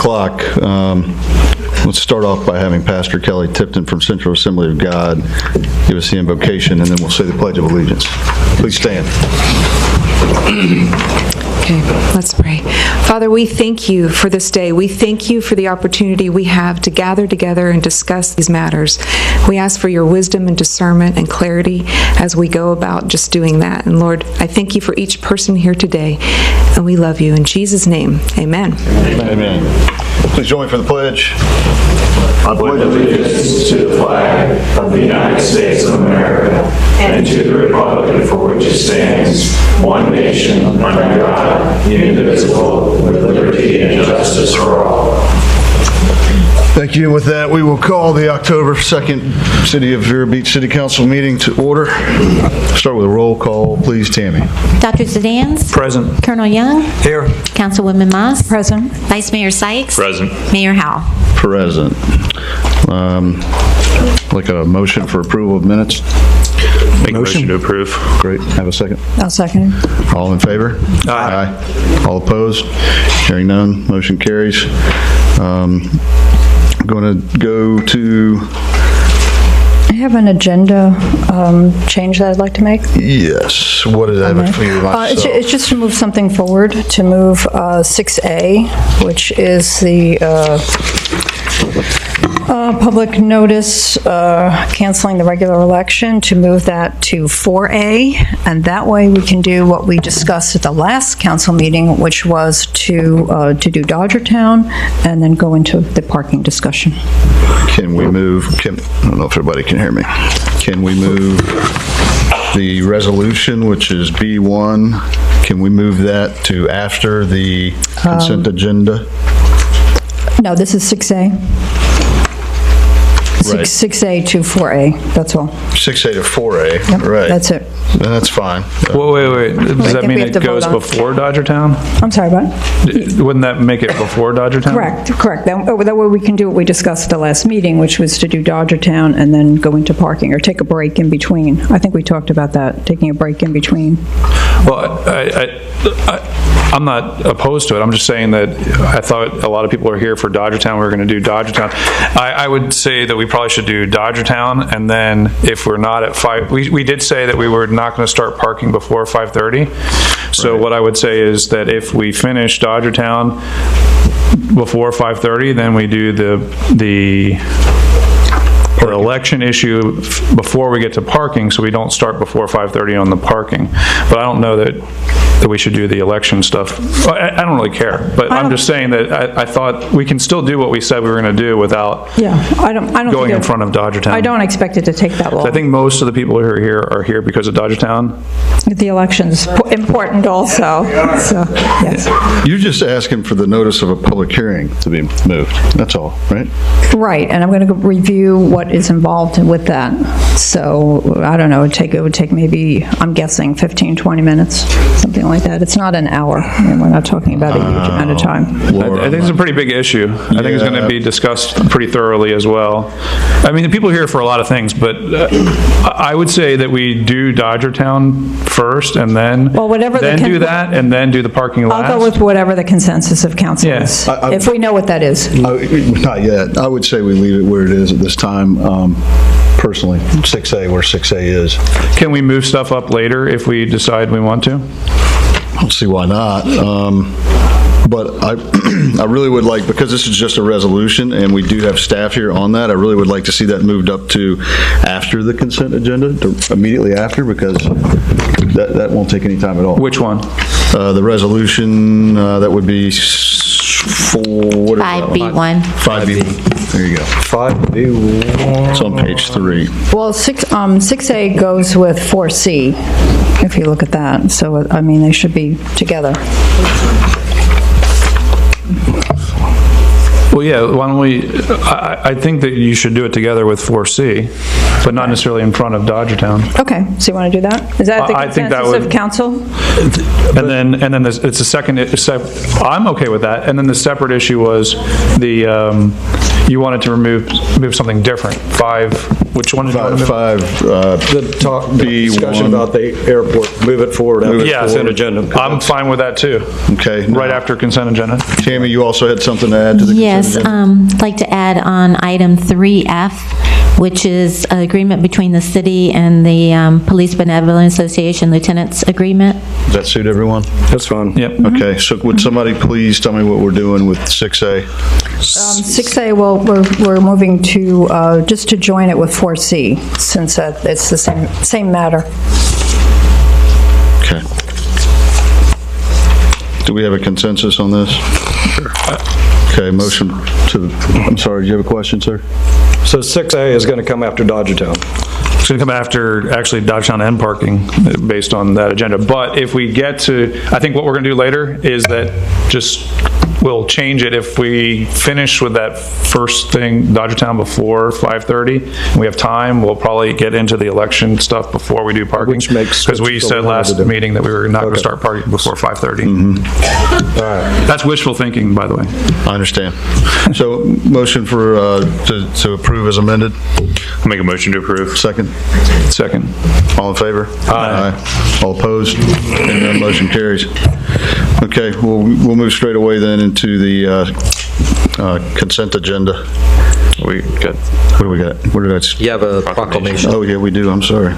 o'clock. Let's start off by having Pastor Kelly Tipton from Central Assembly of God give us the invocation, and then we'll say the Pledge of Allegiance. Please stand. Okay, let's pray. Father, we thank you for this day. We thank you for the opportunity we have to gather together and discuss these matters. We ask for your wisdom and discernment and clarity as we go about just doing that. And Lord, I thank you for each person here today, and we love you. In Jesus' name, amen. Amen. Please join me for the pledge. I pledge allegiance to the flag of the United States of America and to the republic for which it stands, one nation, under God, indivisible, with liberty and justice for all. Thank you. And with that, we will call the October 2nd City of Vero Beach City Council meeting to order. Start with a roll call, please, Tammy. Dr. Zidans? Present. Colonel Young? Here. Councilwoman Moss? Present. Vice Mayor Sykes? Present. Mayor Howell? Present. Like a motion for approval of minutes? Make a motion to approve. Great. Have a second? I'll second. All in favor? Aye. All opposed? Hearing none, motion carries. I'm going to go to... I have an agenda change that I'd like to make. Yes. What did I have for you? It's just to move something forward, to move 6A, which is the public notice canceling the regular election, to move that to 4A, and that way we can do what we discussed at the last council meeting, which was to do Dodgertown and then go into the parking discussion. Can we move, I don't know if everybody can hear me. Can we move the resolution, which is B1, can we move that to after the consent agenda? No, this is 6A. Right. 6A to 4A, that's all. 6A to 4A, Yep, right. that's it. Then that's fine. Well, wait. Does that think mean we have to it goes vote on- before Dodgertown? I'm sorry, what? Wouldn't that make it before Dodgertown? Correct. That way we can do what we discussed at the last meeting, which was to do Dodgertown and then go into parking, or take a break in between. I think we talked about that, taking a break in between. Well, I'm not opposed to it. I'm just saying that I thought a lot of people are here for Dodgertown. We were going to do Dodgertown. I would say that we probably should do Dodgertown, and then if we're not at 5, we did say that we were not going to start parking before 5:30. So Right. what I would say is that if we finish Dodgertown before 5:30, then we do the election issue before we get to parking, so we don't start before 5:30 on the parking. But I don't know that we should do the election stuff. I don't really care, but I'm just saying that I thought we can still do what we said we were going to do without I don't going in front of Dodgertown. I don't expect it to take that long. I think most of the people who are here because of Dodgertown. The election's important also, so, yes. You're just asking for the notice of a public hearing to be moved, that's all, right? Right, and I'm going to review what is involved with that. So, I don't know, it would take maybe, I'm guessing, 15, 20 minutes, something like that. It's not an hour, and we're not talking about a huge amount of time. I think it's a pretty big issue. I think it's going to be discussed pretty thoroughly as well. I mean, the people are here for a lot of things, but I would say that we do Dodgertown first, and then do that, and then do the parking last. I'll go with whatever the consensus of council is, I- if we know what that is. Not yet. I would say we leave it where it is at this time, personally, 6A, where 6A is. Can we move stuff up later if we decide we want to? I don't see why not. But I really would like, because this is just a resolution and we do have staff here on that, I really would like to see that moved up to after the consent agenda, immediately after, because that won't take any time at all. Which one? The resolution, that would be 5B1. 5B1. There you go. 5B1. It's on page 3. Well, 6A goes with 4C, if you look at that. So, I mean, they should be together. Well, yeah, why don't we, I think that you should do it together with 4C, but not necessarily in front of Dodgertown. Okay, so you want to do that? Is that the I think that consensus would- of council? And then it's a second, I'm okay with that. And then the separate issue was the You wanted to move something different. 5, which one did you want to move? 5, The discussion about the airport, move it forward after the Yeah, consent agenda. I'm fine with that too. okay. Right after consent agenda. Tammy, you also had something to add to the consent Yes, agenda? I'd like to add on item 3F, which is an agreement between the city and the Police Benevolent Association Lieutenants Agreement. Does that suit everyone? That's fine. Yep. Okay, so would somebody please tell me what we're doing with 6A? 6A, well, we're moving to, just to join it with 4C, since it's the same matter. Okay. Do we have a consensus on this? Okay, motion to, I'm sorry, do you have a question, sir? So 6A is going to come after Dodgertown. It's going to come after, actually, Dodgetown and parking, based on that agenda. But if we get to, I think what we're going to do later is that we'll change it if we finish with that first thing, Dodgetown, before 5:30, and we have time, we'll probably get into the election stuff before we do parking. Which makes Because we sense. said last meeting that we were not going to start parking before 5:30. All right. That's wishful thinking, by the way. I understand. So, motion for, to approve as amended? I'll make a motion to approve. Second? Second. All in favor? Aye. All opposed? And that motion carries. Okay, we'll move straight away then into the consent agenda. We got. What do we got? What did I? You have a proclamation. Oh, yeah, we do, I'm sorry.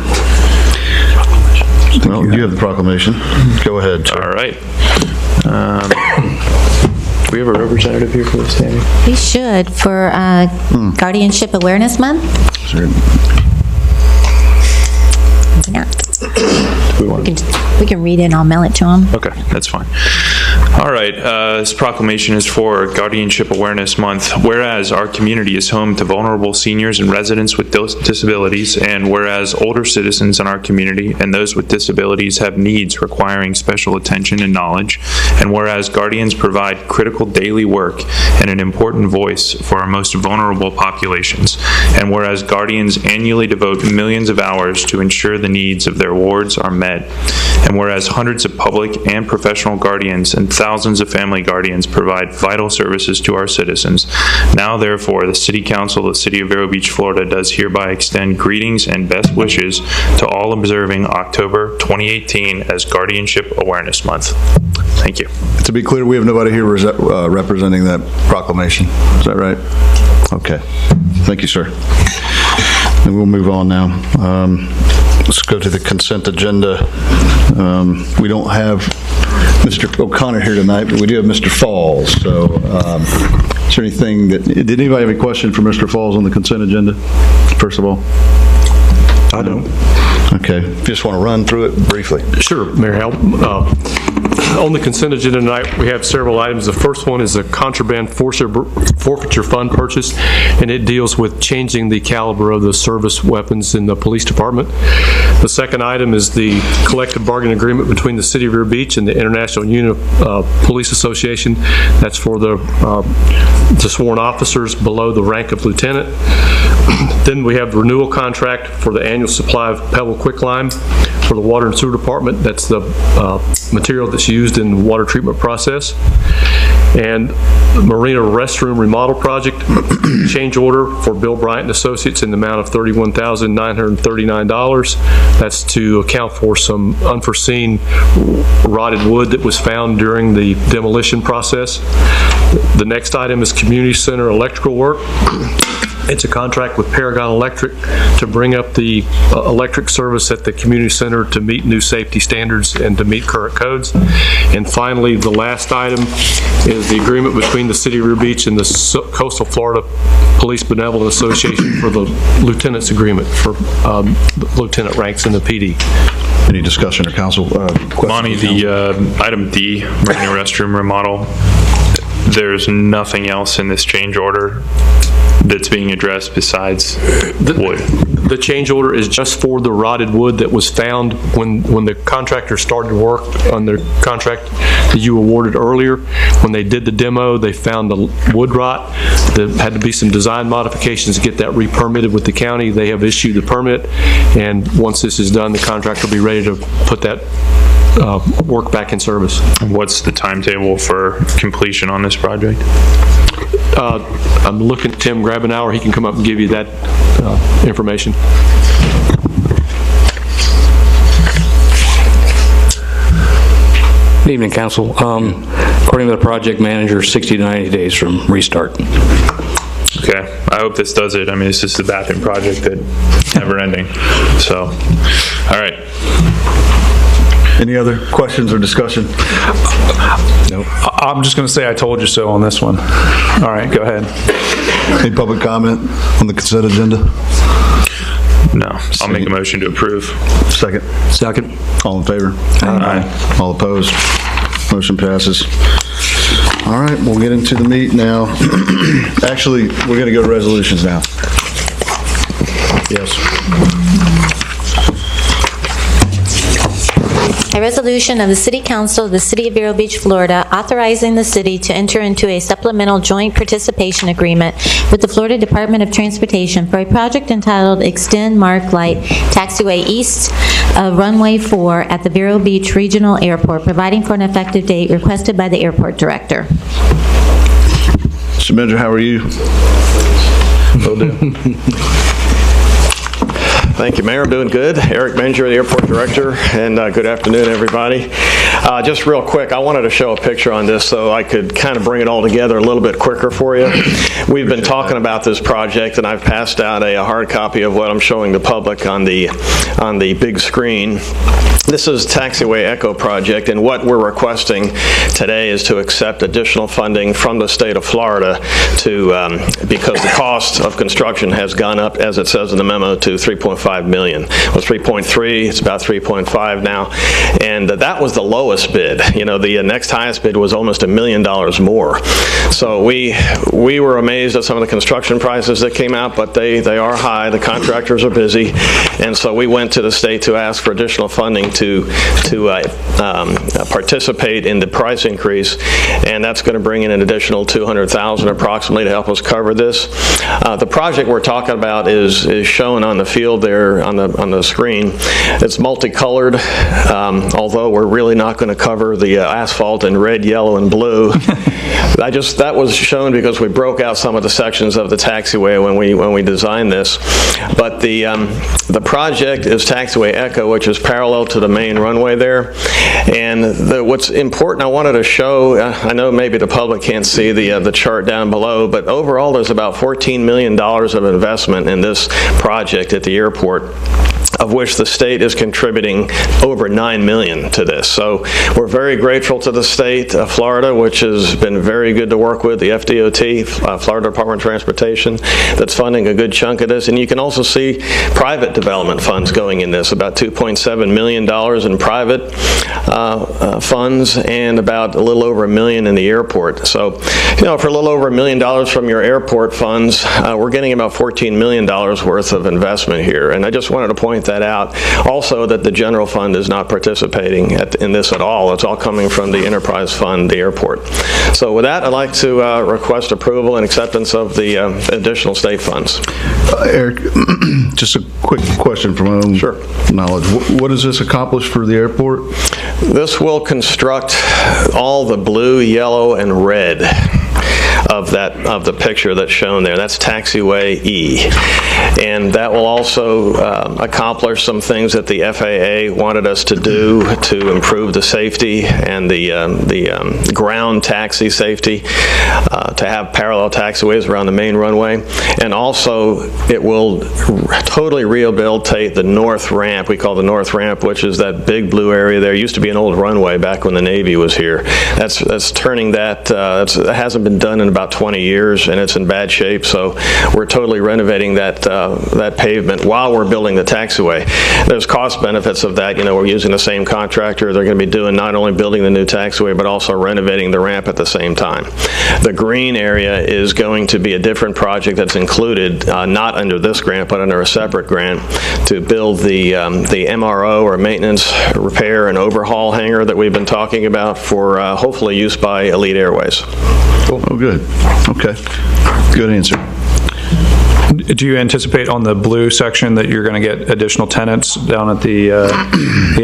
Well, you have the proclamation. Go ahead, sir. All right. Do we have a representative here for this, Tammy? We should for Guardianship Awareness Month. Yeah. We can read it and I'll mail it to them. Okay, that's fine. All right, this proclamation is for Guardianship Awareness Month. Whereas our community is home to vulnerable seniors and residents with disabilities, and whereas older citizens in our community and those with disabilities have needs requiring special attention and knowledge, and whereas guardians provide critical daily work and an important voice for our most vulnerable populations, and whereas guardians annually devote millions of hours to ensure the needs of their wards are met, and whereas hundreds of public and professional guardians and thousands of family guardians provide vital services to our citizens, now therefore the City Council of the City of Vero Beach, Florida does hereby extend greetings and best wishes to all observing October 2018 as Guardianship Awareness Month. Thank you. To be clear, we have nobody here representing that proclamation. Is that right? Okay. Thank you, sir. And we'll move on now. Let's go to the consent agenda. We don't have Mr. O'Connor here tonight, but we do have Mr. Falls. So is there anything did anybody have any question for Mr. Falls on the consent agenda, first of all? I don't. Okay. Just want to run through it briefly. Sure, Mayor Hal. On the consent agenda tonight, we have several items. The first one is a contraband forfeiture fund purchase, and it deals with changing the caliber of the service weapons in the police department. The second item is the collective bargaining agreement between the City of Vero Beach and the International Union of Police Association. That's for the sworn officers below the rank of lieutenant. Then we have the renewal contract for the annual supply of Pebble Quicklime for the water and sewer department. That's the material that's used in the water treatment process. And the marina restroom remodel project, change order for Bill Bryant and Associates in the amount of $31,939. That's to account for some unforeseen rotted wood that was found during the demolition process. The next item is community center electrical work. It's a contract with Paragon Electric to bring up the electric service at the community center to meet new safety standards and to meet current codes. And finally, the last item is the agreement between the City of Vero Beach and the Coastal Florida Police Benevolent Association for the lieutenant's agreement for lieutenant ranks in the PD. Any discussion or council questions? Monty, the item D, marina restroom remodel, there's nothing else in this change order that's being addressed besides wood. The change order is just for the rotted wood that was found when the contractor started work on their contract that you awarded earlier. When they did the demo, they found the wood rot. There had to be some design modifications to get that re-permitted with the county. They have issued the permit, and once this is done, the contractor will be ready to put that work back in service. What's the timetable for completion on this project? I'm looking at Tim Grabenauer. He can come up and give you that information. Good evening, Council. According to the project manager, 60 to 90 days from restart. Okay, I hope this does it. I mean, it's just a bathroom project that never ending. So, all right. Any other questions or discussion? No. I'm just going to say I told you so on this one. All right, go ahead. Any public comment on the consent agenda? No, I'll make a motion to approve. Second. Second. All in favor? Aye. All opposed? Motion passes. All right, we'll get into the meat now. Actually, we're going to go to resolutions now. Yes. A resolution of the City Council of the City of Vero Beach, Florida, authorizing the city to enter into a supplemental joint participation agreement with the Florida Department of Transportation for a project entitled Extend Mark Light Taxiway East of Runway 4 at the Vero Beach Regional Airport, providing for an effective date requested by the airport director. Mr. Manager, how are you? Will do. Thank you, Mayor. I'm doing good. Eric Menger, the Airport Director, and good afternoon, everybody. Just real quick, I wanted to show a picture on this so I could kind of bring it all together a little bit quicker for you. We've been talking about this project, and I've passed out a hard copy of what I'm showing the public on the big screen. This is Taxiway Echo project, and what we're requesting today is to accept additional funding from the state of Florida because the cost of construction has gone up, as it says in the memo, to $3.5 million. It was 3.3, it's about 3.5 now, and that was the lowest bid. You know, the next highest bid was almost $1 million more. So we were amazed at some of the construction prices that came out, but they are high. The contractors are busy, and so we went to the state to ask for additional funding to participate in the price increase, and that's going to bring in an additional $200,000 approximately to help us cover this. The project we're talking about is shown on the field there on the screen. It's multicolored, although we're really not going to cover the asphalt in red, yellow, and blue. That was shown because we broke out some of the sections of the taxiway when we designed this. But the project is Taxiway Echo, which is parallel to the main runway there. And what's important, I wanted to show, I know maybe the public can't see the chart down below, but overall there's about $14 million of investment in this project at the airport, of which the state is contributing over $9 million to this. So we're very grateful to the state of Florida, which has been very good to work with, the FDOT, Florida Department of Transportation, that's funding a good chunk of this. And you can also see private development funds going in this, about $2.7 million in private funds and about a little over $1 million in the airport. So, you know, for a little over $1 million from your airport funds, we're getting about $14 million worth of investment here. And I just wanted to point that out. Also, that the general fund is not participating in this at all. It's all coming from the enterprise fund, the airport. So with that, I'd like to request approval and acceptance of the additional state funds. Eric, just a quick question from my own knowledge. What does this accomplish for the airport? This will construct all the blue, yellow, and red of the picture that's shown there. That's Taxiway E. And that will also accomplish some things that the FAA wanted us to do to improve the safety and the ground taxi safety, to have parallel taxiways around the main runway. And also, it will totally rehabilitate the north ramp. We call the north ramp, which is that big blue area there. It used to be an old runway back when the Navy was here. That's turning that, it hasn't been done in about 20 years, and it's in bad shape, so we're totally renovating that pavement while we're building the taxiway. There's cost benefits of that. You know, we're using the same contractor. They're going to be doing not only building the new taxiway, but also renovating the ramp at the same time. The green area is going to be a different project that's included, not under this grant, but under a separate grant, to build the MRO, or maintenance, repair, and overhaul hangar that we've been talking about for hopefully use by Elite Airways. Oh, good. Okay. Good answer. do you anticipate on the blue section that you're going to get additional tenants down at the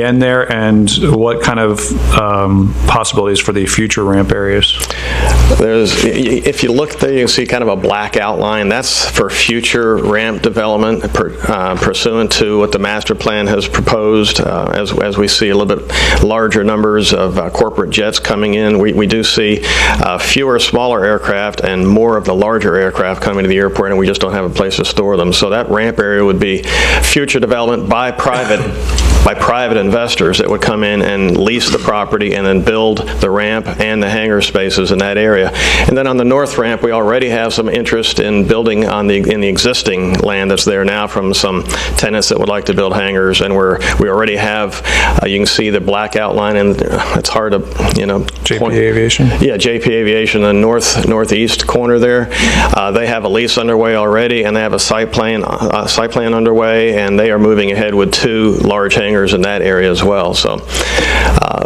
end there? And what kind of possibilities for the future ramp areas? If you look there, you can see kind of a black outline. That's for future ramp development pursuant to what the master plan has proposed. As we see a little bit larger numbers of corporate jets coming in, we do see fewer smaller aircraft and more of the larger aircraft coming to the airport, and we just don't have a place to store them. So that ramp area would be future development by private investors that would come in and lease the property and then build the ramp and the hangar spaces in that area. And then on the north ramp, we already have some interest in building in the existing land that's there now from some tenants that would like to build hangars, and we already have, you can see the black outline, and it's hard to, JP Aviation? Yeah, JP Aviation, the northeast corner there. They have a lease underway already, and they have a site plan underway, and they are moving ahead with 2 large hangars in that area as well. So,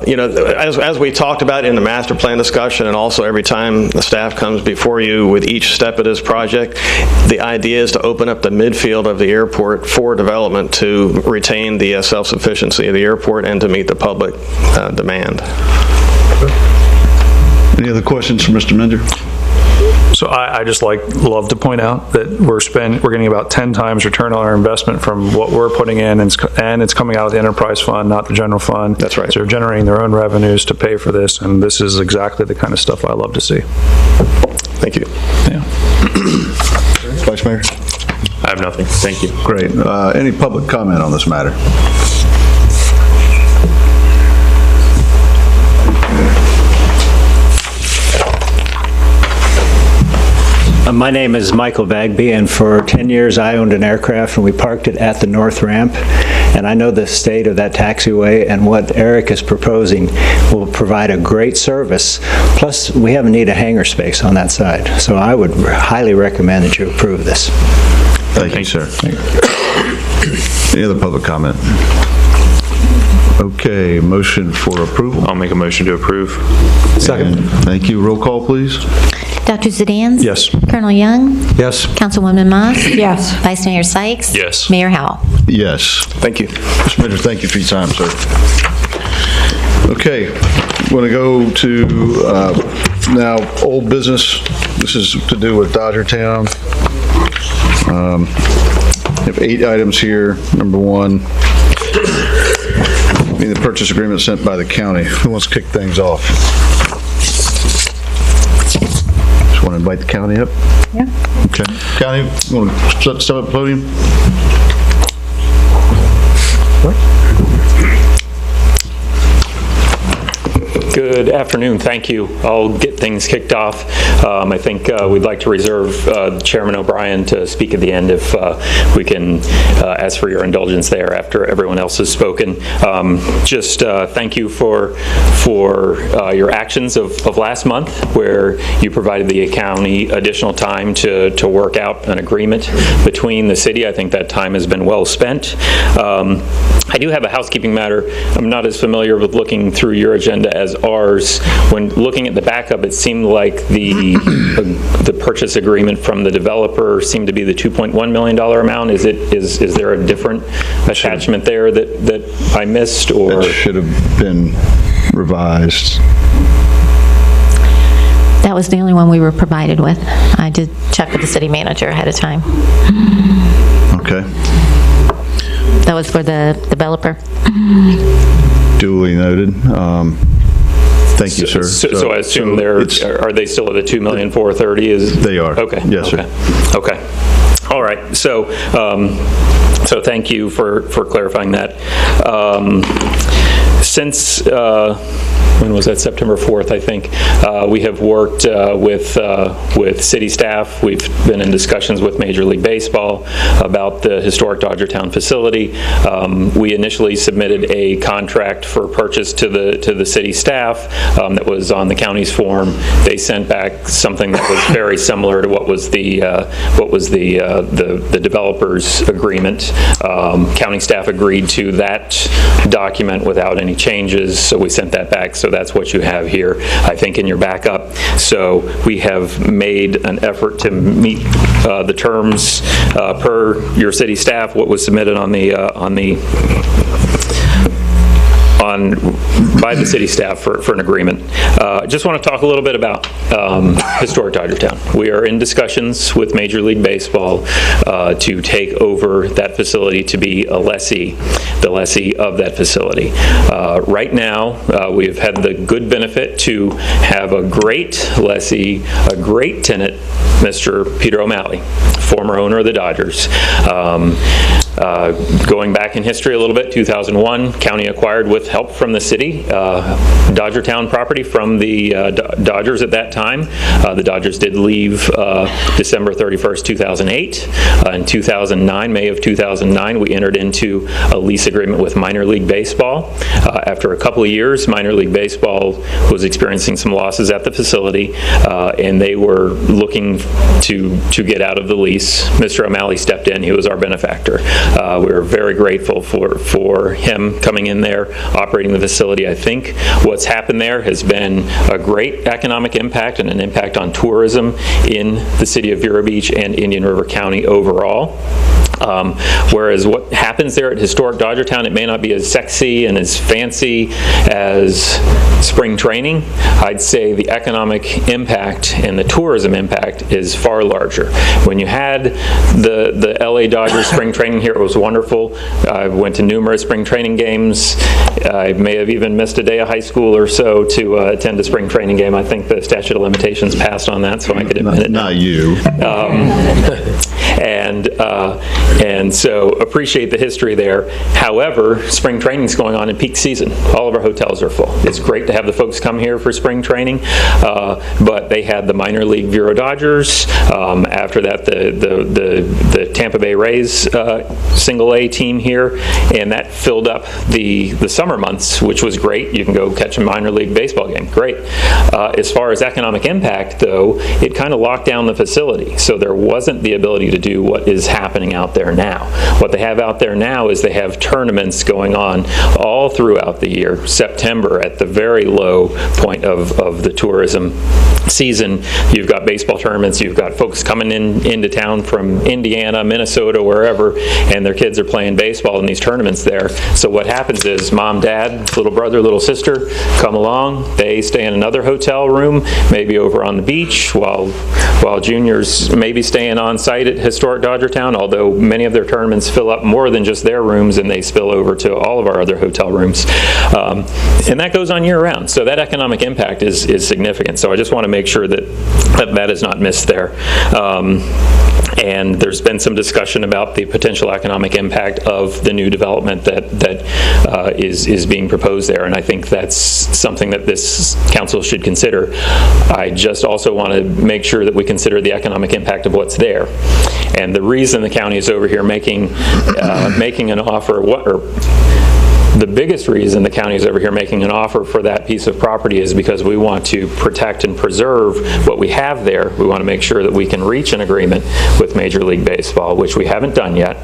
as we talked about in the master plan discussion, and also every time the staff comes before you with each step of this project, the idea is to open up the midfield of the airport for development to retain the self-sufficiency of the airport and to meet the public demand. Any other questions for Mr. Mender? So I just love to point out that we're getting about 10 times return on our investment from what we're putting in, and it's coming out of the enterprise fund, not the general fund. That's right. So they're generating their own revenues to pay for this, and this is exactly the kind of stuff I love to see. Thank you. Yeah. Vice Mayor? I have nothing. Thank you. Great. Any public comment on this matter? My name is Michael Bagby, and for 10 years I owned an aircraft and we parked it at the north ramp, and I know the state of that taxiway, and what Eric is proposing will provide a great service. Plus, we have a need of hangar space on that side, so I would highly recommend that you approve this. Thank you, sir. Any other public comment? Okay, motion for approval. I'll make a motion to approve. Second. And thank you. Roll call, please. Dr. Zedans? Yes. Colonel Young? Yes. Councilwoman Moss? Yes. Vice Mayor Sykes? Yes. Mayor Howell? Yes. Thank you. Mr. Mender, thank you for your time, sir. Okay, I'm going to go to now old business. This is to do with Dodgertown. I have 8 items here. Number 1, the purchase agreement sent by the county. Who wants to kick things off? Just want to invite the county up? Yeah. Okay. County, you want to step up the podium? Good afternoon. Thank you. I'll get things kicked off. I think we'd like to reserve Chairman O'Brien to speak at the end if we can ask for your indulgence there after everyone else has spoken. Just thank you for your actions of last month, where you provided the county additional time to work out an agreement between the city. I think that time has been well spent. I do have a housekeeping matter. I'm not as familiar with looking through your agenda as ours. When looking at the backup, it seemed like the purchase agreement from the developer seemed to be the $2.1 million amount. Is there a different attachment there that I missed, or? That should have been revised. That was the only one we were provided with. I did check with the city manager ahead of time. Okay. That was for the developer. Duly noted. Thank you, sir. So I assume are they still at the $2,430,000? They are. Okay. Yes, sir. Okay. All right. So thank you for clarifying that. Since when was that? September 4th, I think. We have worked with city staff. We've been in discussions with Major League Baseball about the historic Dodgertown facility. We initially submitted a contract for purchase to the city staff that was on the county's form. They sent back something that was very similar to what was the developer's agreement. County staff agreed to that document without any changes, so we sent that back. So so that's what you have here, I think, in your backup. So we have made an effort to meet the terms per your city staff, what was submitted by the city staff for an agreement. Just want to talk a little bit about historic Dodgertown. We are in discussions with Major League Baseball to take over that facility, to be the lessee of that facility. Right now, we've had the good benefit to have a great lessee, a great tenant, Mr. Peter O'Malley, former owner of the Dodgers. Going back in history a little bit, 2001, county acquired with help from the city Dodgertown property from the Dodgers at that time. The Dodgers did leave December 31st, 2008. In 2009, May of 2009, we entered into a lease agreement with minor league baseball. After a couple of years, minor league baseball was experiencing some losses at the facility, and they were looking to get out of the lease. Mr. O'Malley stepped in. He was our benefactor. We were very grateful for him coming in there, operating the facility. I think what's happened there has been a great economic impact and an impact on tourism in the city of Vero Beach and Indian River County overall. Whereas what happens there at historic Dodgertown, it may not be as sexy and as fancy as spring training. I'd say the economic impact and the tourism impact is far larger. When you had the LA Dodgers spring training here, it was wonderful. I went to numerous spring training games. I may have even missed a day of high school or so to attend a spring training game. I think the statute of limitations passed on that, so I could admit it. Not you. And so appreciate the history there. However, spring training is going on in peak season. All of our hotels are full. It's great to have the folks come here for spring training, but they had the minor league Vero Dodgers. After that, the Tampa Bay Rays single A team here, and that filled up the summer months, which was great. You can go catch a minor league baseball game. Great. As far as economic impact, though, it kind of locked down the facility, so there wasn't the ability to do what is happening out there now. What they have out there now is they have tournaments going on all throughout the year. September, at the very low point of the tourism season, you've got baseball tournaments, you've got folks coming into town from Indiana, Minnesota, wherever, and their kids are playing baseball in these tournaments there. So what happens is mom, dad, little brother, little sister come along, they stay in another hotel room, maybe over on the beach, while juniors maybe staying on site at historic Dodgertown, although many of their tournaments fill up more than just their rooms and they spill over to all of our other hotel rooms. And that goes on year round. So that economic impact is significant. So I just want to make sure that is not missed there. And there's been some discussion about the potential economic impact of the new development that is being proposed there, and I think that's something that this council should consider. I just also want to make sure that we consider the economic impact of what's there. And the reason the county is over here making an offer, the biggest reason the county is over here making an offer for that piece of property is because we want to protect and preserve what we have there. We want to make sure that we can reach an agreement with Major League Baseball, which we haven't done yet.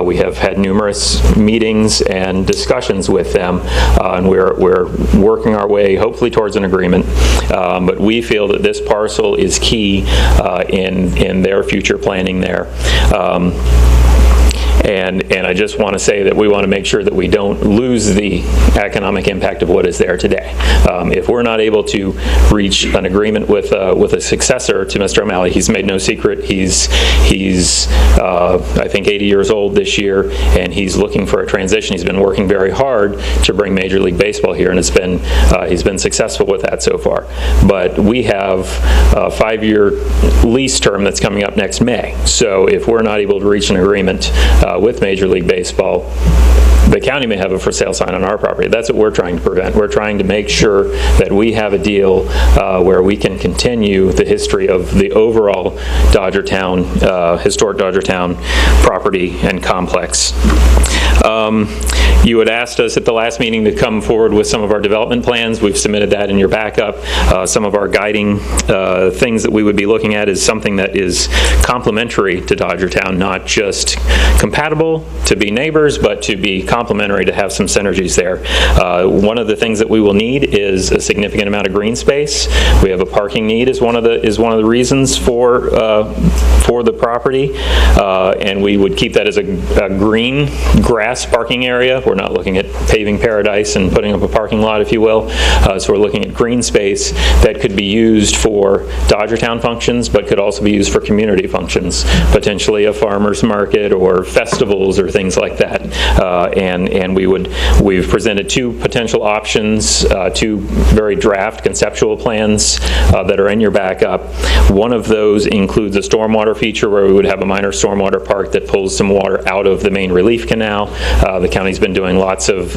We have had numerous meetings and discussions with them, and we're working our way hopefully towards an agreement. But we feel that this parcel is key in their future planning there. And I just want to say that we want to make sure that we don't lose the economic impact of what is there today. If we're not able to reach an agreement with a successor to Mr. O'Malley, he's made no secret. He's I think 80 years old this year, and he's looking for a transition. He's been working very hard to bring Major League Baseball here, and he's been successful with that so far. But we have a 5-year lease term that's coming up next May. So if we're not able to reach an agreement with Major League Baseball, the county may have a for sale sign on our property. That's what we're trying to prevent. We're trying to make sure that we have a deal where we can continue the history of the overall Dodgertown, historic Dodgertown property and complex. You had asked us at the last meeting to come forward with some of our development plans. We've submitted that in your backup. Some of our guiding things that we would be looking at is something that is complementary to Dodgertown, not just compatible to be neighbors, but to be complementary, to have some synergies there. One of the things that we will need is a significant amount of green space. We have a parking need is one of the reasons for the property, and we would keep that as a green grass parking area. We're not looking at paving paradise and putting up a parking lot, if you will. So we're looking at green space that could be used for Dodgertown functions, but could also be used for community functions, potentially a farmer's market or festivals or things like that. And we've presented two potential options, two very draft conceptual plans that are in your backup. One of those includes a stormwater feature where we would have a minor stormwater park that pulls some water out of the main relief canal. The county's been doing lots of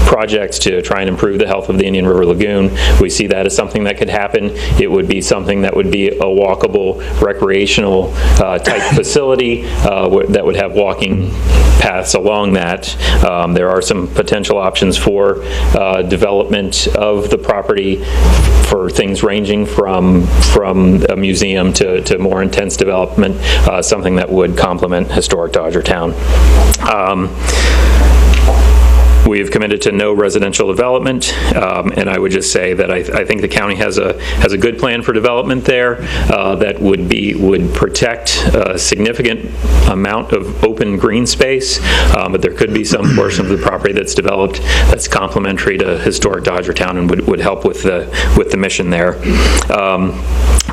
projects to try and improve the health of the Indian River Lagoon. We see that as something that could happen. It would be something that would be a walkable, recreational type facility that would have walking paths along that. There are some potential options for development of the property for things ranging from a museum to more intense development, something that would complement historic Dodgertown. We've committed to no residential development, and I would just say that I think the county has a good plan for development there that would protect a significant amount of open green space, but there could be some portion of the property that's developed that's complementary to historic Dodgertown and would help with the mission there.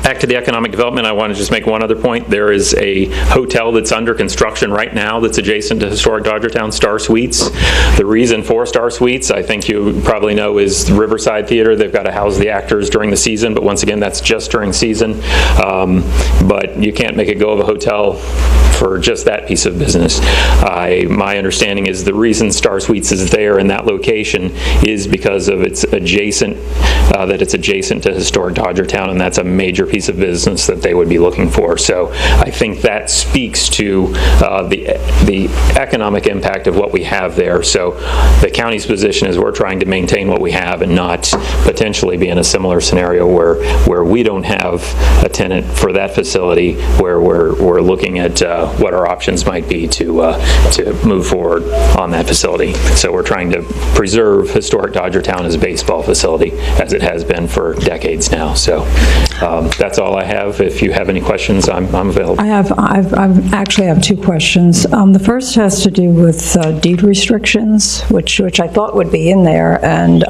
Back to the economic development, I want to just make one other point. There is a hotel that's under construction right now that's adjacent to historic Dodgertown, Star Suites. The reason for Star Suites, I think you probably know, is the Riverside Theater. They've got to house the actors during the season, but once again, that's just during season. But you can't make a go of a hotel for just that piece of business. My understanding is the reason Star Suites is there in that location is because of its adjacent, that it's adjacent to historic Dodgertown, and that's a major piece of business that they would be looking for. So I think that speaks to the economic impact of what we have there. So the county's position is we're trying to maintain what we have and not potentially be in a similar scenario where we don't have a tenant for that facility, where we're looking at what our options might be to move forward on that facility. So we're trying to preserve historic Dodgertown as a baseball facility, as it has been for decades now. So that's all I have. If you have any questions, I'm available. I actually have two questions. The first has to do with deed restrictions, which I thought would be in there. And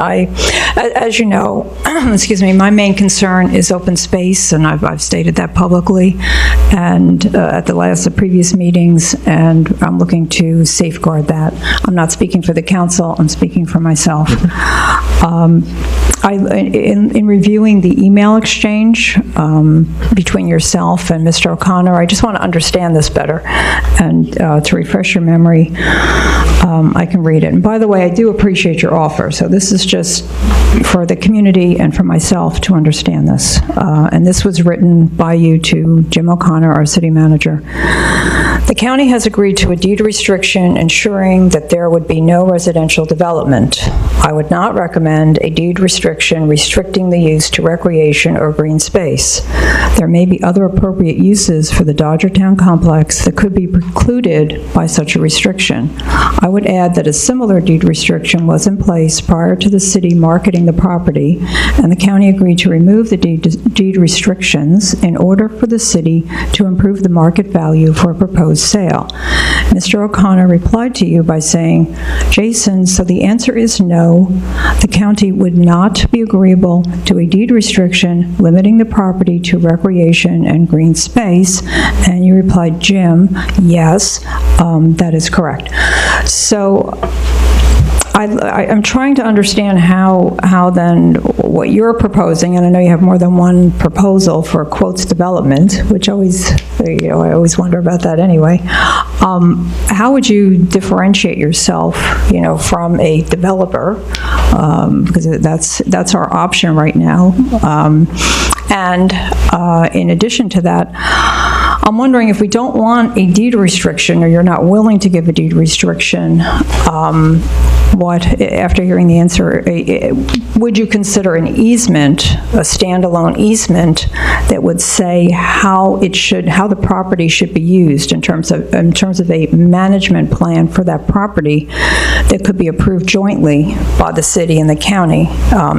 as you know, excuse me, my main concern is open space, and I've stated that publicly and at the previous meetings, and I'm looking to safeguard that. I'm not speaking for the council, I'm speaking for myself. In reviewing the email exchange between yourself and Mr. O'Connor, I just want to understand this better, and to refresh your memory, I can read it. And by the way, I do appreciate your offer, so this is just for the community and for myself to understand this. And this was written by you to Jim O'Connor, our city manager. The county has agreed to a deed restriction ensuring that there would be no residential development. I would not recommend a deed restriction restricting the use to recreation or green space. There may be other appropriate uses for the Dodgertown complex that could be precluded by such a restriction. I would add that a similar deed restriction was in place prior to the city marketing the property, and the county agreed to remove the deed restrictions in order for the city to improve the market value for a proposed sale. Mr. O'Connor replied to you by saying, Jason, so the answer is no, the county would not be agreeable to a deed restriction limiting the property to recreation and green space, and you replied, Jim, yes, that is correct. So I'm trying to understand how then what you're proposing, and I know you have more than one proposal for quotes development, which I always wonder about that anyway. How would you differentiate yourself, from a developer? Because that's our option right now. And in addition to that, I'm wondering if we don't want a deed restriction, or you're not willing to give a deed restriction, after hearing the answer, would you consider an easement, a standalone easement, that would say how the property should be used in terms of a management plan for that property that could be approved jointly by the city and the county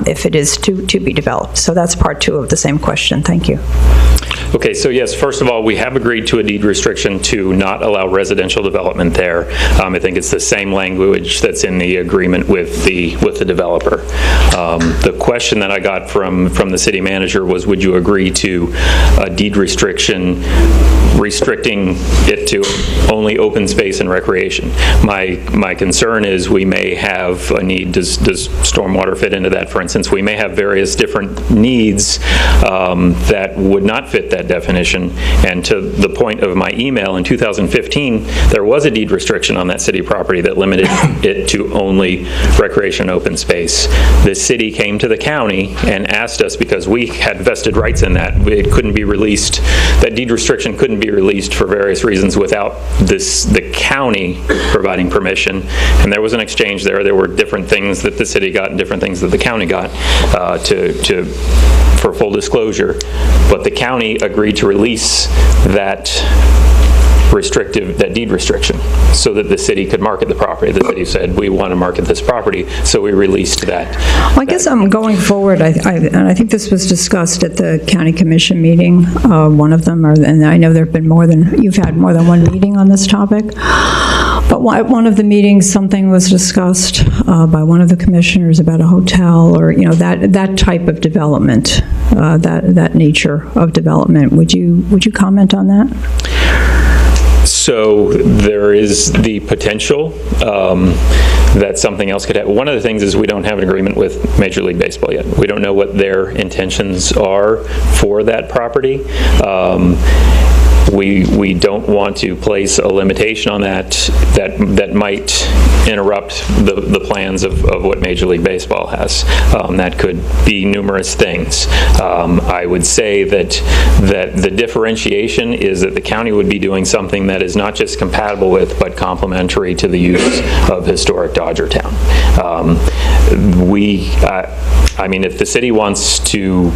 if it is to be developed? So that's part 2 of the same question. Thank you. Okay, so yes, first of all, we have agreed to a deed restriction to not allow residential development there. I think it's the same language that's in the agreement with the developer. The question that I got from the city manager was, would you agree to a deed restriction restricting it to only open space and recreation? My concern is we may have a need, does stormwater fit into that, for instance? We may have various different needs that would not fit that definition. And to the point of my email, in 2015, there was a deed restriction on that city property that limited it to only recreation open space. The city came to the county and asked us, because we had vested rights in that, it couldn't be released, that deed restriction couldn't be released for various reasons without the county providing permission. And there was an exchange there. There were different things that the city got and different things that the county got for full disclosure. But the county agreed to release that deed restriction so that the city could market the property. The city said, we want to market this property, so we released that. Well, I guess I'm going forward, and I think this was discussed at the county commission meeting, one of them, and I know you've had more than one meeting on this topic. But one of the meetings, something was discussed by one of the commissioners about a hotel, or that type of development, that nature of development. Would you comment on that? So there is the potential that something else could happen. One of the things is we don't have an agreement with Major League Baseball yet. We don't know what their intentions are for that property. We don't want to place a limitation on that might interrupt the plans of what Major League Baseball has. That could be numerous things. I would say that the differentiation is that the county would be doing something that is not just compatible with, but complementary to the use of historic Dodgertown. I mean, if the city wants to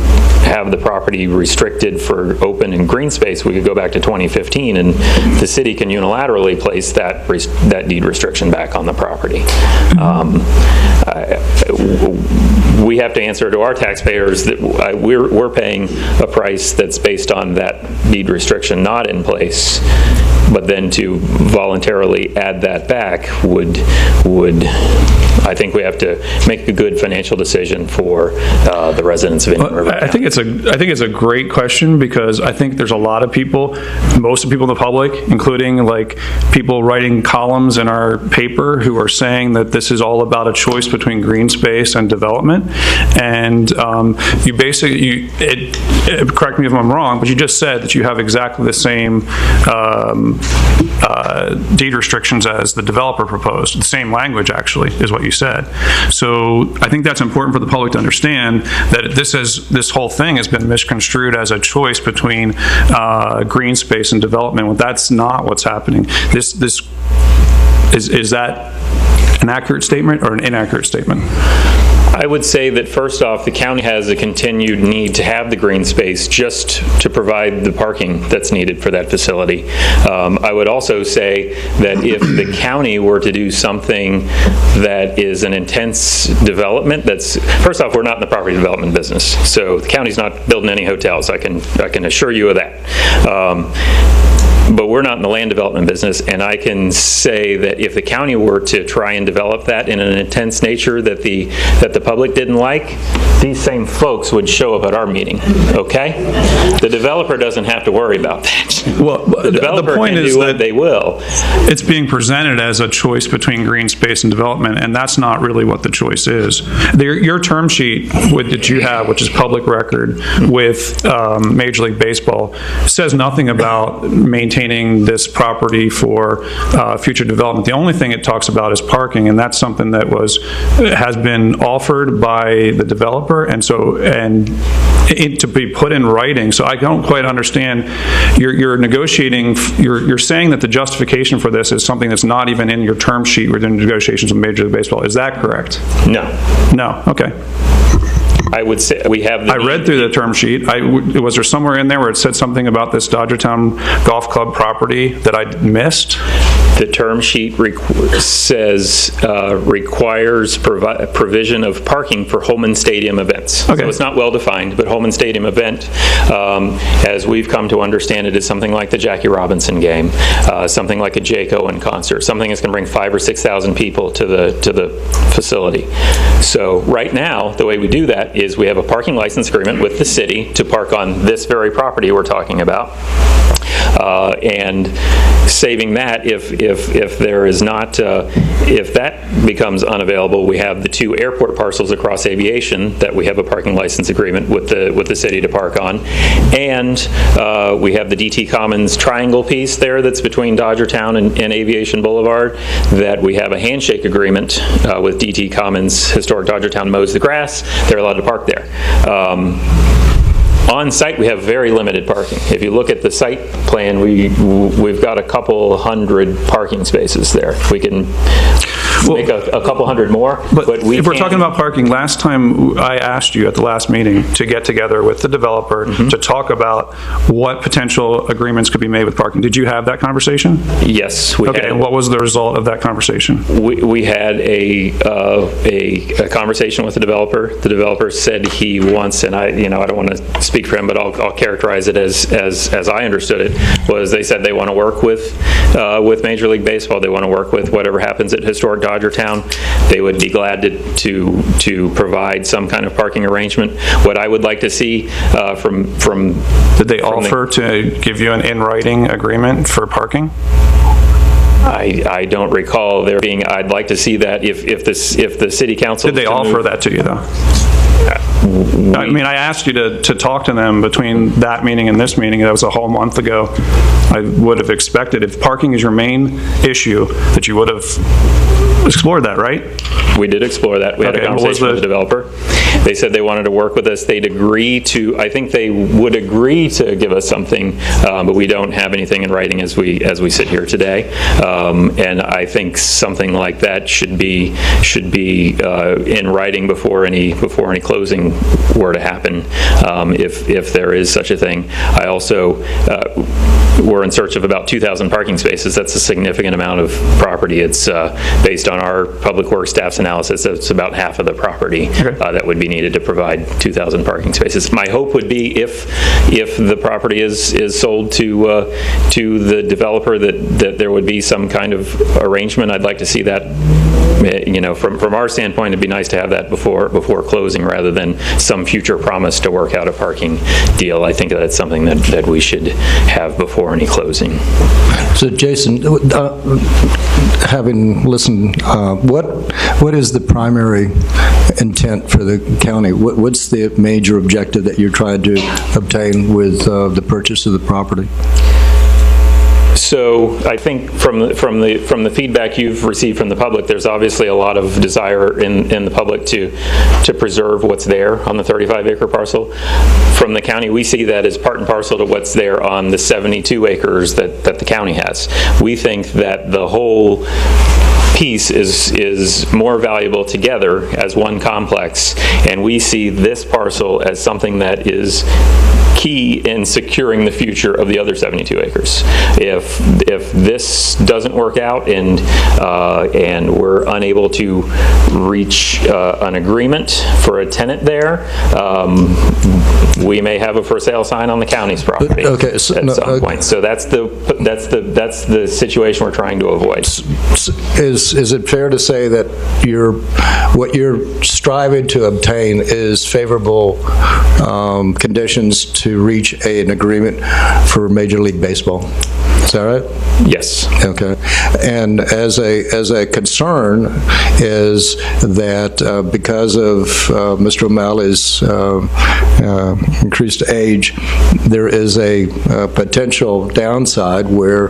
have the property restricted for open and green space, we could go back to 2015 and the city can unilaterally place that deed restriction back on the property. We have to answer to our taxpayers that we're paying a price that's based on that deed restriction not in place, but then to voluntarily add that back would I think we have to make a good financial decision for the residents of Indian River County. I think it's a great question, because I think there's a lot of people, most of the people in the public, including like people writing columns in our paper, who are saying that this is all about a choice between green space and development. And you basically, correct me if I'm wrong, but you just said that you have exactly the same deed restrictions as the developer proposed. The same language, actually, is what you said. So I think that's important for the public to understand, that this whole thing has been misconstrued as a choice between green space and development. Well, that's not what's happening. Is that an accurate statement or an inaccurate statement? I would say that first off, the county has a continued need to have the green space just to provide the parking that's needed for that facility. I would also say that if the county were to do something that is an intense development, first off, we're not in the property development business, so the county's not building any hotels. I can assure you of that. But we're not in the land development business, and I can say that if the county were to try and develop that in an intense nature that the public didn't like, these same folks would show up at our meeting, okay? The developer doesn't have to worry about that. Well, the developer the point can is do that what they will. It's being presented as a choice between green space and development, and that's not really what the choice is. Your term sheet that you have, which is public record with Major League Baseball, says nothing about maintaining maintaining this property for future development. The only thing it talks about is parking, and that's something that has been offered by the developer, and to be put in writing. So I don't quite understand. You're negotiating. You're saying that the justification for this is something that's not even in your term sheet within negotiations with Major League Baseball. Is that correct? No. No. Okay. I would say we have. I read through the term sheet. Was there somewhere in there where it said something about this Dodgertown Golf Club property that I missed? The term sheet says requires provision of parking for home and stadium events. Okay. So it's not well defined, but home and stadium event, as we've come to understand it, is something like the Jackie Robinson game, something like a Jake Owen concert, something that's going to bring 5,000 or 6,000 people to the facility. So right now, the way we do that is we have a parking license agreement with the city to park on this very property we're talking about. And saving that, if there is not, if that becomes unavailable, we have the 2 airport parcels across aviation that we have a parking license agreement with the city to park on, and we have the DT Commons triangle piece there that's between Dodgertown and Aviation Boulevard that we have a handshake agreement with DT Commons. Historic Dodgertown mows the grass; they're allowed to park there. On site, we have very limited parking. If you look at the site plan, we've got a couple hundred parking spaces there. We can make a couple hundred more, but if we're talking about parking, last time I asked you at the last meeting to get together with the developer to talk about what potential agreements could be made with parking. Did you have that conversation? Yes, we had. Okay, and what was the result of that conversation? We had a conversation with the developer. The developer said he wants, and I don't want to speak for him, but I'll characterize it as I understood it, was they said they want to work with Major League Baseball. They want to work with whatever happens at Historic Dodgertown. They would be glad to provide some kind of parking arrangement. What I would like to see from did they offer to give you an in-writing agreement for parking? I don't recall there being. I'd like to see that if the city council. Did they offer that to you though? I mean, I asked you to talk to them between that meeting and this meeting. That was a whole month ago. I would have expected, if parking is your main issue, that you would have explored that, right? We did explore that. We had a conversation with the developer. They said they wanted to work with us. They'd agree to, I think they would agree to give us something, but we don't have anything in writing as we sit here today. And I think something like that should be in writing before any closing were to happen, if there is such a thing. I also, we're in search of about 2,000 parking spaces. That's a significant amount of property. It's based on our public works staff's analysis, it's about half of the property that would be needed to provide 2,000 parking spaces. My hope would be if the property is sold to the developer that there would be some kind of arrangement. I'd like to see that. From our standpoint, it'd be nice to have that before closing rather than some future promise to work out a parking deal. I think that's something that we should have before any closing. So Jason, having listened, what is the primary intent for the county? What's the major objective that you're trying to obtain with the purchase of the property? So I think from the feedback you've received from the public, there's obviously a lot of desire in the public to preserve what's there on the 35-acre parcel. From the county, we see that as part and parcel to what's there on the 72 acres that the county has. We think that the whole piece is more valuable together as one complex, and we see this parcel as something that is key in securing the future of the other 72 acres. If this doesn't work out and we're unable to reach an agreement for a tenant there, we may have a for sale sign on the county's property at some point. So that's the situation we're trying to avoid. Is it fair to say that what you're striving to obtain is favorable conditions to reach an agreement for Major League Baseball? Is that right? Yes. Okay. And as a concern is that because of Mr. O'Malley's increased age, there is a potential downside where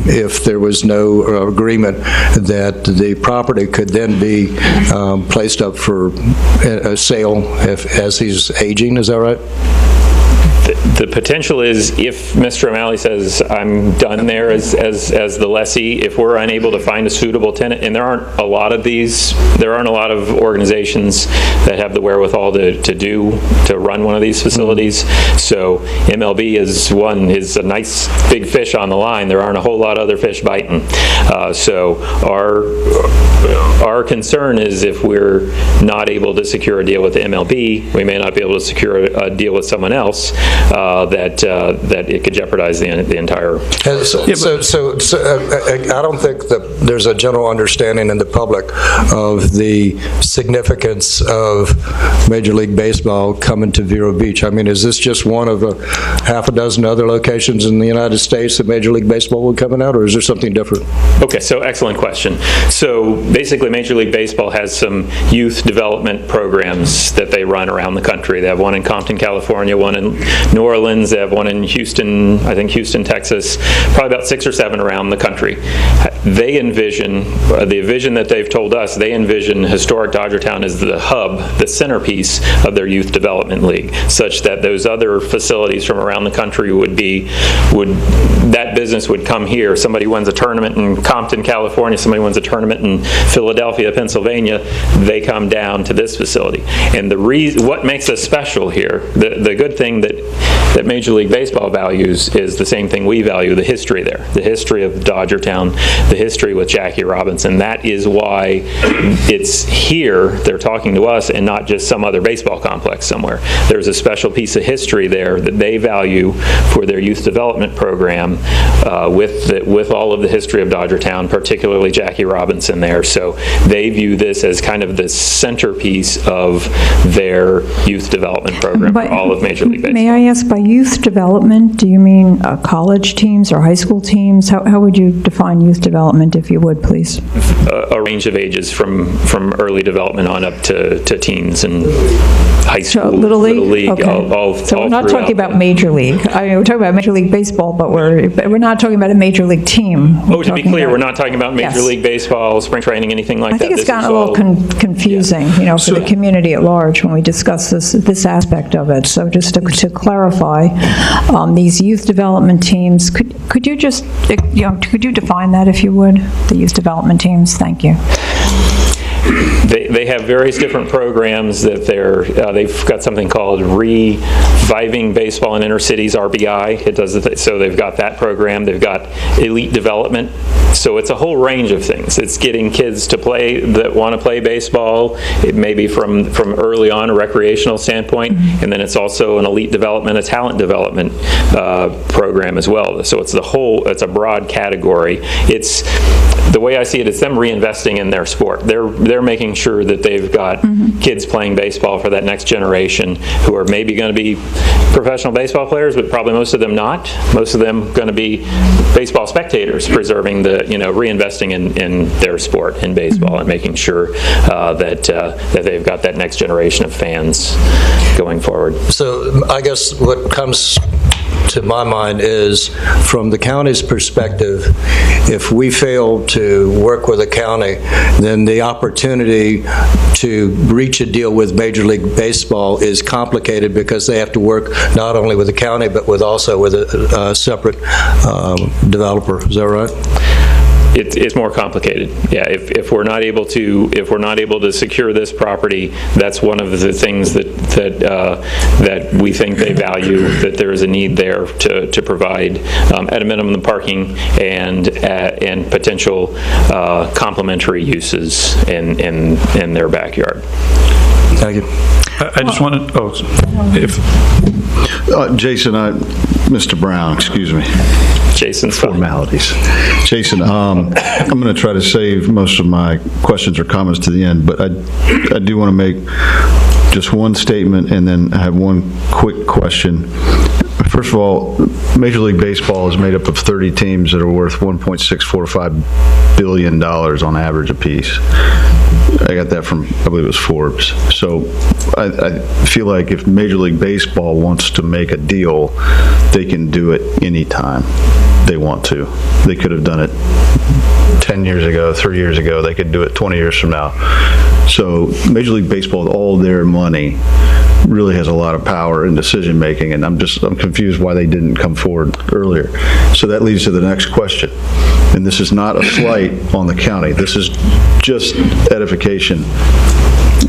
if there was no agreement that the property could then be placed up for a sale as he's aging. Is that right? The potential is if Mr. O'Malley says, I'm done there as the lessee, if we're unable to find a suitable tenant, and there aren't a lot of organizations that have the wherewithal to run one of these facilities. So MLB is a nice big fish on the line. There aren't a whole lot of other fish biting. So our concern is if we're not able to secure a deal with the MLB, we may not be able to secure a deal with someone else. That it could jeopardize the entire. So I don't think that there's a general understanding in the public of the significance of Major League Baseball coming to Vero Beach. I mean, is this just one of half a dozen other locations in the United States that Major League Baseball will be coming out, or is there something different? Okay, so excellent question. So basically, Major League Baseball has some youth development programs that they run around the country. They have one in Compton, California, one in New Orleans, they have one in Houston, I think Houston, Texas, probably about 6 or 7 around the country. They envision, the vision that they've told us, they envision historic Dodgertown as the hub, the centerpiece of their youth development league, such that those other facilities from around the country that business would come here. Somebody wins a tournament in Compton, California, somebody wins a tournament in Philadelphia, Pennsylvania, they come down to this facility. And what makes us special here, the good thing that Major League Baseball values is the same thing we value, the history there, the history of Dodgertown, the history with Jackie Robinson. That is why it's here, they're talking to us, and not just some other baseball complex somewhere. There's a special piece of history there that they value for their youth development program with all of the history of Dodgertown, particularly Jackie Robinson there. So they view this as kind of the centerpiece of their youth development program for all of Major League Baseball. May I ask, by youth development, do you mean college teams or high school teams? How would you define youth development, if you would, please? A range of ages from early development on up to teens and high school, Little League? Okay. So we're not talking about Major League. I mean, we're talking about Major League Baseball, but we're not talking about a Major League team. To be clear, we're not talking about Major League Baseball, spring training, anything like that. I think it's gotten a little confusing, for the community at large when we discuss this aspect of it. So just to clarify, these youth development teams, could you just, could you define that, if you would, the youth development teams? Thank you. They have various different programs that they've got something called Reviving Baseball in Inner Cities, RBI. It does so they've got that program. They've got elite development. So it's a whole range of things. It's getting kids to play that want to play baseball. It may be from early on a recreational standpoint, and then it's also an elite development, a talent development program as well. So it's a broad category. It's the way I see it, it's them reinvesting in their sport. They're making sure that they've got kids playing baseball for that next generation who are maybe going to be professional baseball players, but probably most of them not. Most of them going to be baseball spectators, preserving reinvesting in their sport in baseball and making sure that they've got that next generation of fans going forward. So I guess what comes to my mind is, from the county's perspective, if we fail to work with the county, then the opportunity to reach a deal with Major League Baseball is complicated because they have to work not only with the county but also with a separate developer. Is that right? It's more complicated. Yeah, if we're not able to secure this property, that's one of the things that we think they value, that there is a need there to provide at a minimum the parking and potential complementary uses in their backyard. Thank you. I just wanted, Jason, Mr. Brown, excuse me. Jason's formalities. Jason, I'm going to try to save most of my questions or comments to the end, but I do want to make just one statement and then I have one quick question First of all, Major League Baseball is made up of 30 teams that are worth $1.645 billion on average apiece. I got that from, I believe it was Forbes. So I feel like if Major League Baseball wants to make a deal, they can do it anytime they want to. They could have done it 10 years ago, 3 years ago. They could do it 20 years from now. So Major League Baseball, all their money, really has a lot of power in decision making, and I'm confused why they didn't come forward earlier. So that leads to the next question, and this is not a slight on the county. This is just edification.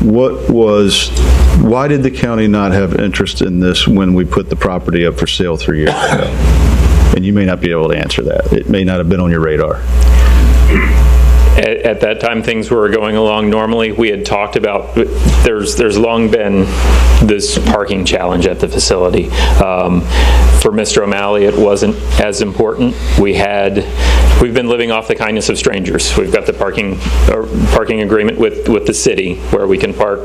Why did the county not have interest in this when we put the property up for sale 3 years ago? And you may not be able to answer that. It may not have been on your radar. At that time, things were going along normally. We had talked about, there's long been this parking challenge at the facility. For Mr. O'Malley, it wasn't as important. We've been living off the kindness of strangers. We've got the parking agreement with the city, where we can park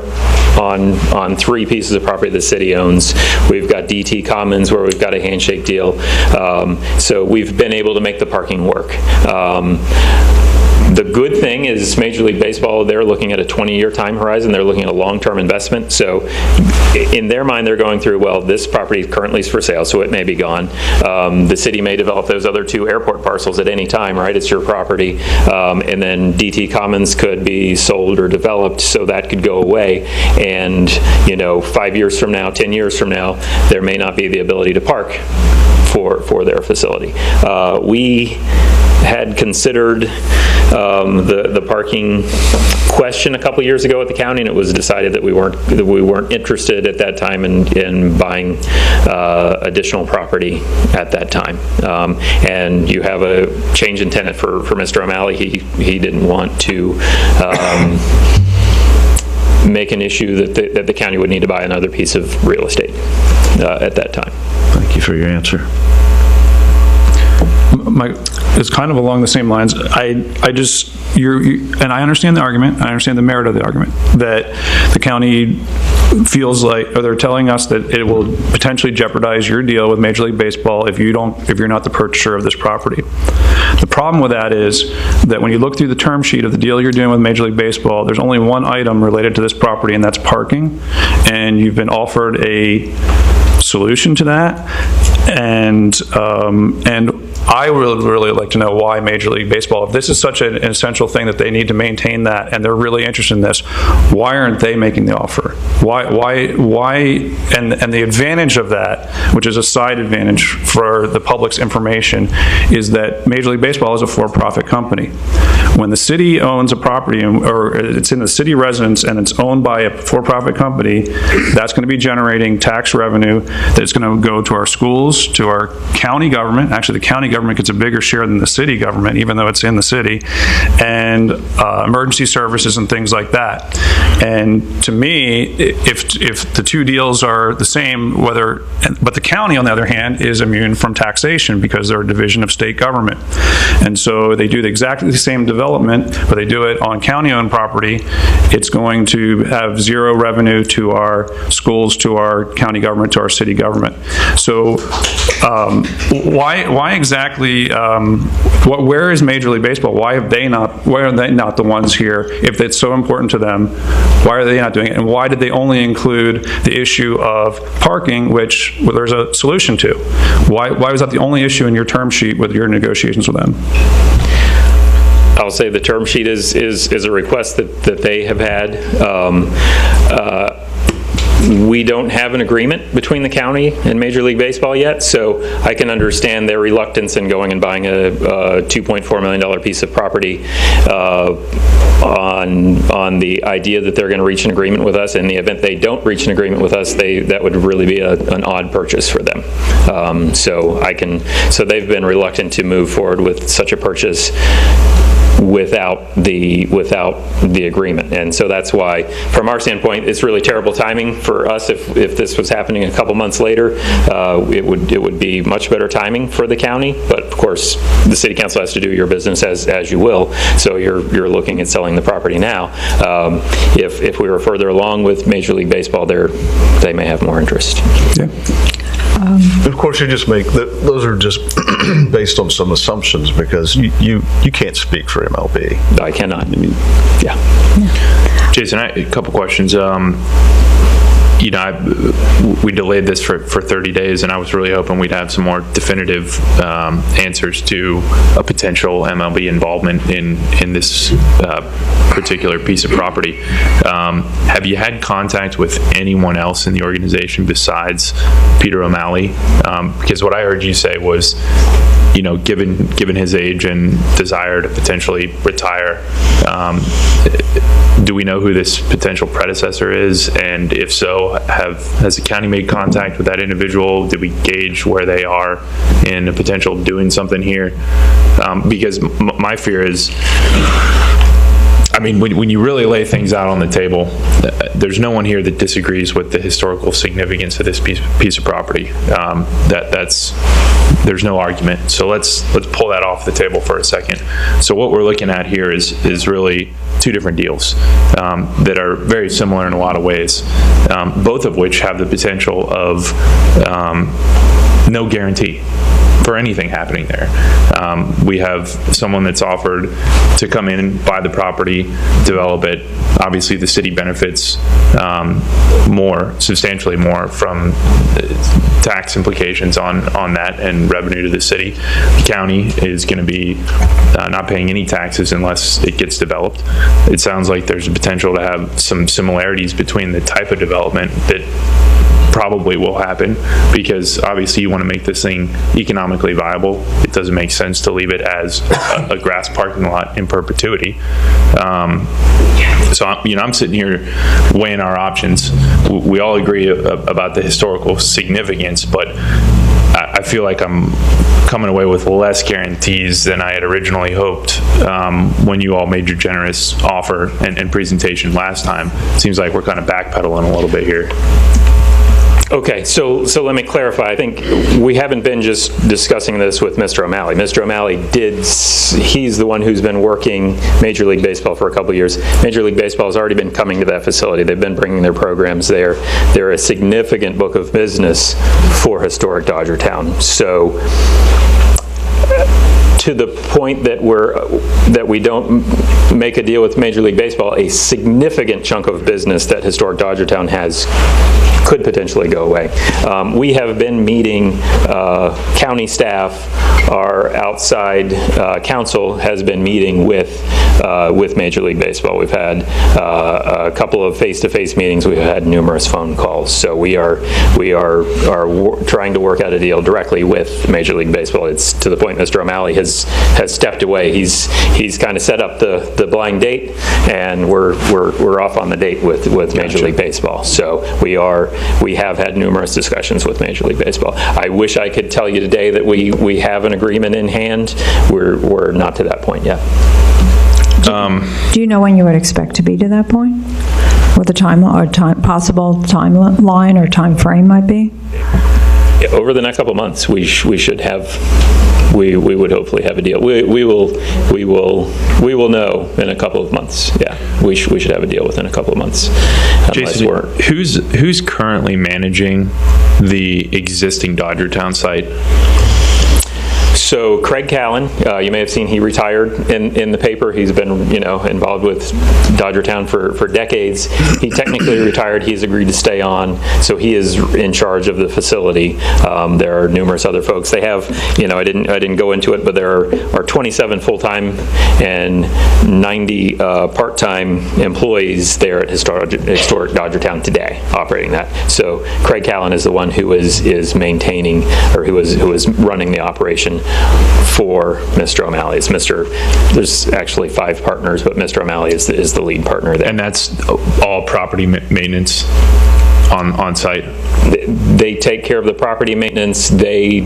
on 3 pieces of property the city owns. We've got DT Commons, where we've got a handshake deal. So we've been able to make the parking work. The good thing is Major League Baseball, they're looking at a 20-year time horizon. They're looking at a long-term investment. So in their mind, they're going through, well, this property currently is for sale, so it may be gone. The city may develop those other 2 airport parcels at any time, right? It's your property. And then DT Commons could be sold or developed, so that could go away. And, 5 years from now, 10 years from now, there may not be the ability to park for their facility. We had considered the parking question a couple years ago at the county, and it was decided that we weren't interested at that time in buying additional property at that time. And you have a change in tenant for Mr. O'Malley. He didn't want to make an issue that the county would need to buy another piece of real estate at that time. Thank you for your answer. It's kind of along the same lines. And I understand the argument. I understand the merit of the argument that the county feels like, or they're telling us that it will potentially jeopardize your deal with Major League Baseball if you're not the purchaser of this property. The problem with that is that when you look through the term sheet of the deal you're doing with Major League Baseball, there's only one item related to this property, and that's parking. And you've been offered a solution to that, and I would really like to know why Major League Baseball, if this is such an essential thing that they need to maintain that, and they're really interested in this, why aren't they making the offer? Why, and the advantage of that, which is a side advantage for the public's information, is that Major League Baseball is a for-profit company. When the city owns a property, or it's in the city residence and it's owned by a for-profit company, that's going to be generating tax revenue that's going to go to our schools, to our county government. Actually, the county government gets a bigger share than the city government, even though it's in the city, and emergency services and things like that. And to me, if the 2 deals are the same, but the county, on the other hand, is immune from taxation because they're a division of state government. And so they do exactly the same development, but they do it on county-owned property. It's going to have 0 revenue to our schools, to our county government, to our city government. So why exactly, where is Major League Baseball? Why are they not the ones here? If it's so important to them, why are they not doing it? And why did they only include the issue of parking, which there's a solution to? Why was that the only issue in your term sheet with your negotiations with them? I'll say the term sheet is a request that they have had. We don't have an agreement between the county and Major League Baseball yet, so I can understand their reluctance in going and buying a $2.4 million piece of property on the idea that they're going to reach an agreement with us. In the event they don't reach an agreement with us, that would really be an odd purchase for them. So they've been reluctant to move forward with such a purchase without the agreement. And so that's why, from our standpoint, it's really terrible timing for us. If this was happening a couple months later, it would be much better timing for the county. But of course, the city council has to do your business as you will. So you're looking at selling the property now. If we were further along with Major League Baseball, they may have more interest. Yeah. Of course, you just make, those are just based on some assumptions, because you can't speak for MLB. I cannot. Yeah. Jason, a couple questions. We delayed this for 30 days, and I was really hoping we'd have some more definitive answers to a potential MLB involvement in this particular piece of property. Have you had contact with anyone else in the organization besides Peter O'Malley? Because what I heard you say was, given his age and desire to potentially retire, do we know who this potential predecessor is? And if so, has the county made contact with that individual? Did we gauge where they are in a potential doing something here? Because my fear is, when you really lay things out on the table, there's no one here that disagrees with the historical significance of this piece of property. There's no argument. So let's pull that off the table for a second. So what we're looking at here is really two different deals that are very similar in a lot of ways, both of which have the potential of no guarantee for anything happening there. We have someone that's offered to come in and buy the property, develop it. Obviously, the city benefits substantially more from tax implications on that and revenue to the city. The county is going to be not paying any taxes unless it gets developed. It sounds like there's a potential to have some similarities between the type of development that probably will happen, because obviously you want to make this thing economically viable. It doesn't make sense to leave it as a grass parking lot in perpetuity. So I'm sitting here weighing our options. We all agree about the historical significance, but I feel like I'm coming away with less guarantees than I had originally hoped when you all made your generous offer and presentation last time. It seems like we're kind of backpedaling a little bit here. Okay, so let me clarify. I think we haven't been just discussing this with Mr. O'Malley. Mr. O'Malley he's the one who's been working Major League Baseball for a couple of years. Major League Baseball has already been coming to that facility. They've been bringing their programs there. They're a significant book of business for historic Dodgertown. So to the point that we don't make a deal with Major League Baseball, a significant chunk of business that historic Dodgertown has could potentially go away. We have been meeting, county staff, our outside council has been meeting with Major League Baseball. We've had a couple of face-to-face meetings. We've had numerous phone calls. So we are trying to work out a deal directly with Major League Baseball. It's to the point Mr. O'Malley has stepped away. He's kind of set up the blind date, and we're off on the date with Major League Baseball. So we have had numerous discussions with Major League Baseball. I wish I could tell you today that we have an agreement in hand. We're not to that point yet. Do you know when you would expect to be to that point? What the possible timeline or time frame might be? Yeah, over the next couple of months, we should have. We would hopefully have a deal. We will know in a couple of months. Yeah, we should have a deal within a couple of months. Jason, who's currently managing the existing Dodgertown site? So Craig Callan, you may have seen he retired in the paper. He's been involved with Dodgertown for decades. He technically retired. He's agreed to stay on, so he is in charge of the facility. There are numerous other folks. They have, I didn't go into it, but there are 27 full-time and 90 part-time employees there at historic Dodgertown today, operating that. So Craig Callan is the one who is maintaining, or who is running the operation for Mr. O'Malley. There's actually 5 partners, but Mr. O'Malley is the lead partner there. And that's all property maintenance on site? They take care of the property maintenance. They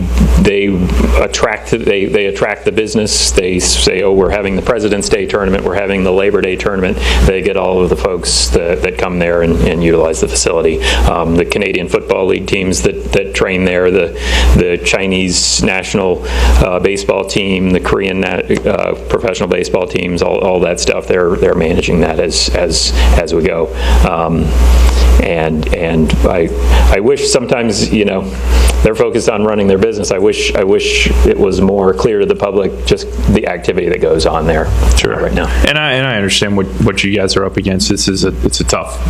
attract the business. They say, oh, we're having the President's Day tournament, we're having the Labor Day tournament. They get all of the folks that come there and utilize the facility. The Canadian Football League teams that train there, the Chinese national baseball team, the Korean professional baseball teams, all that stuff. They're managing that as we go. And I wish sometimes, you know, they're focused on running their business. I wish it was more clear to the public just the activity that goes on there right now. And I understand what you guys are up against. It's a tough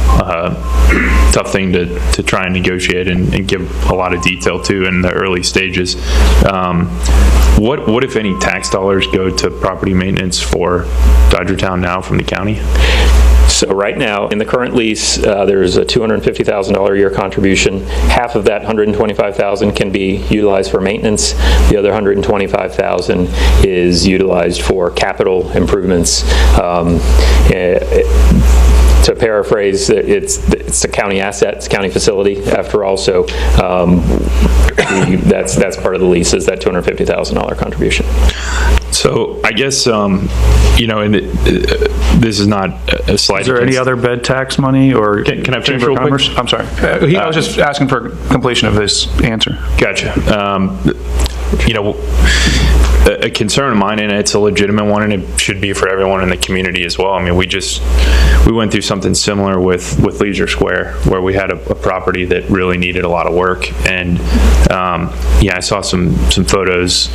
thing to try and negotiate and give a lot of detail to in the early stages. What if any tax dollars go to property maintenance for Dodgertown now from the county? So right now, in the current lease, there's a $250,000 a year contribution. Half of that, $125,000, can be utilized for maintenance. The other $125,000 is utilized for capital improvements. To paraphrase, it's a county asset, it's a county facility after all, so that's part of the lease, is that $250,000 contribution. So I guess, you know, and this is not a slight. Is there any other bed tax money, or can I finish real quick? I'm sorry. I was just asking for completion of this answer. Gotcha. You know, a concern of mine, and it's a legitimate one, and it should be for everyone in the community as well. I mean, we went through something similar with Leisure Square, where we had a property that really needed a lot of work, and yeah, I saw some photos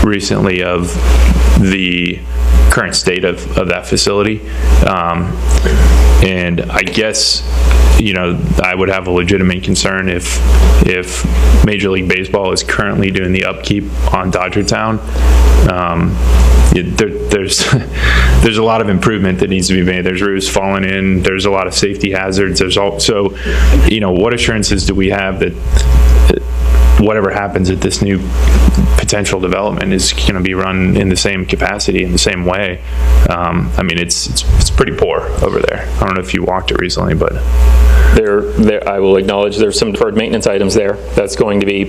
recently of the current state of that facility, and I guess, you know, I would have a legitimate concern if Major League Baseball is currently doing the upkeep on Dodgertown. There's a lot of improvement that needs to be made. There's roofs falling in. There's a lot of safety hazards. There's also, you know, what assurances do we have that whatever happens at this new potential development is going to be run in the same capacity, in the same way? I mean, it's pretty poor over there. I don't know if you walked it recently, but there I will acknowledge there's some deferred maintenance items there. That's going to be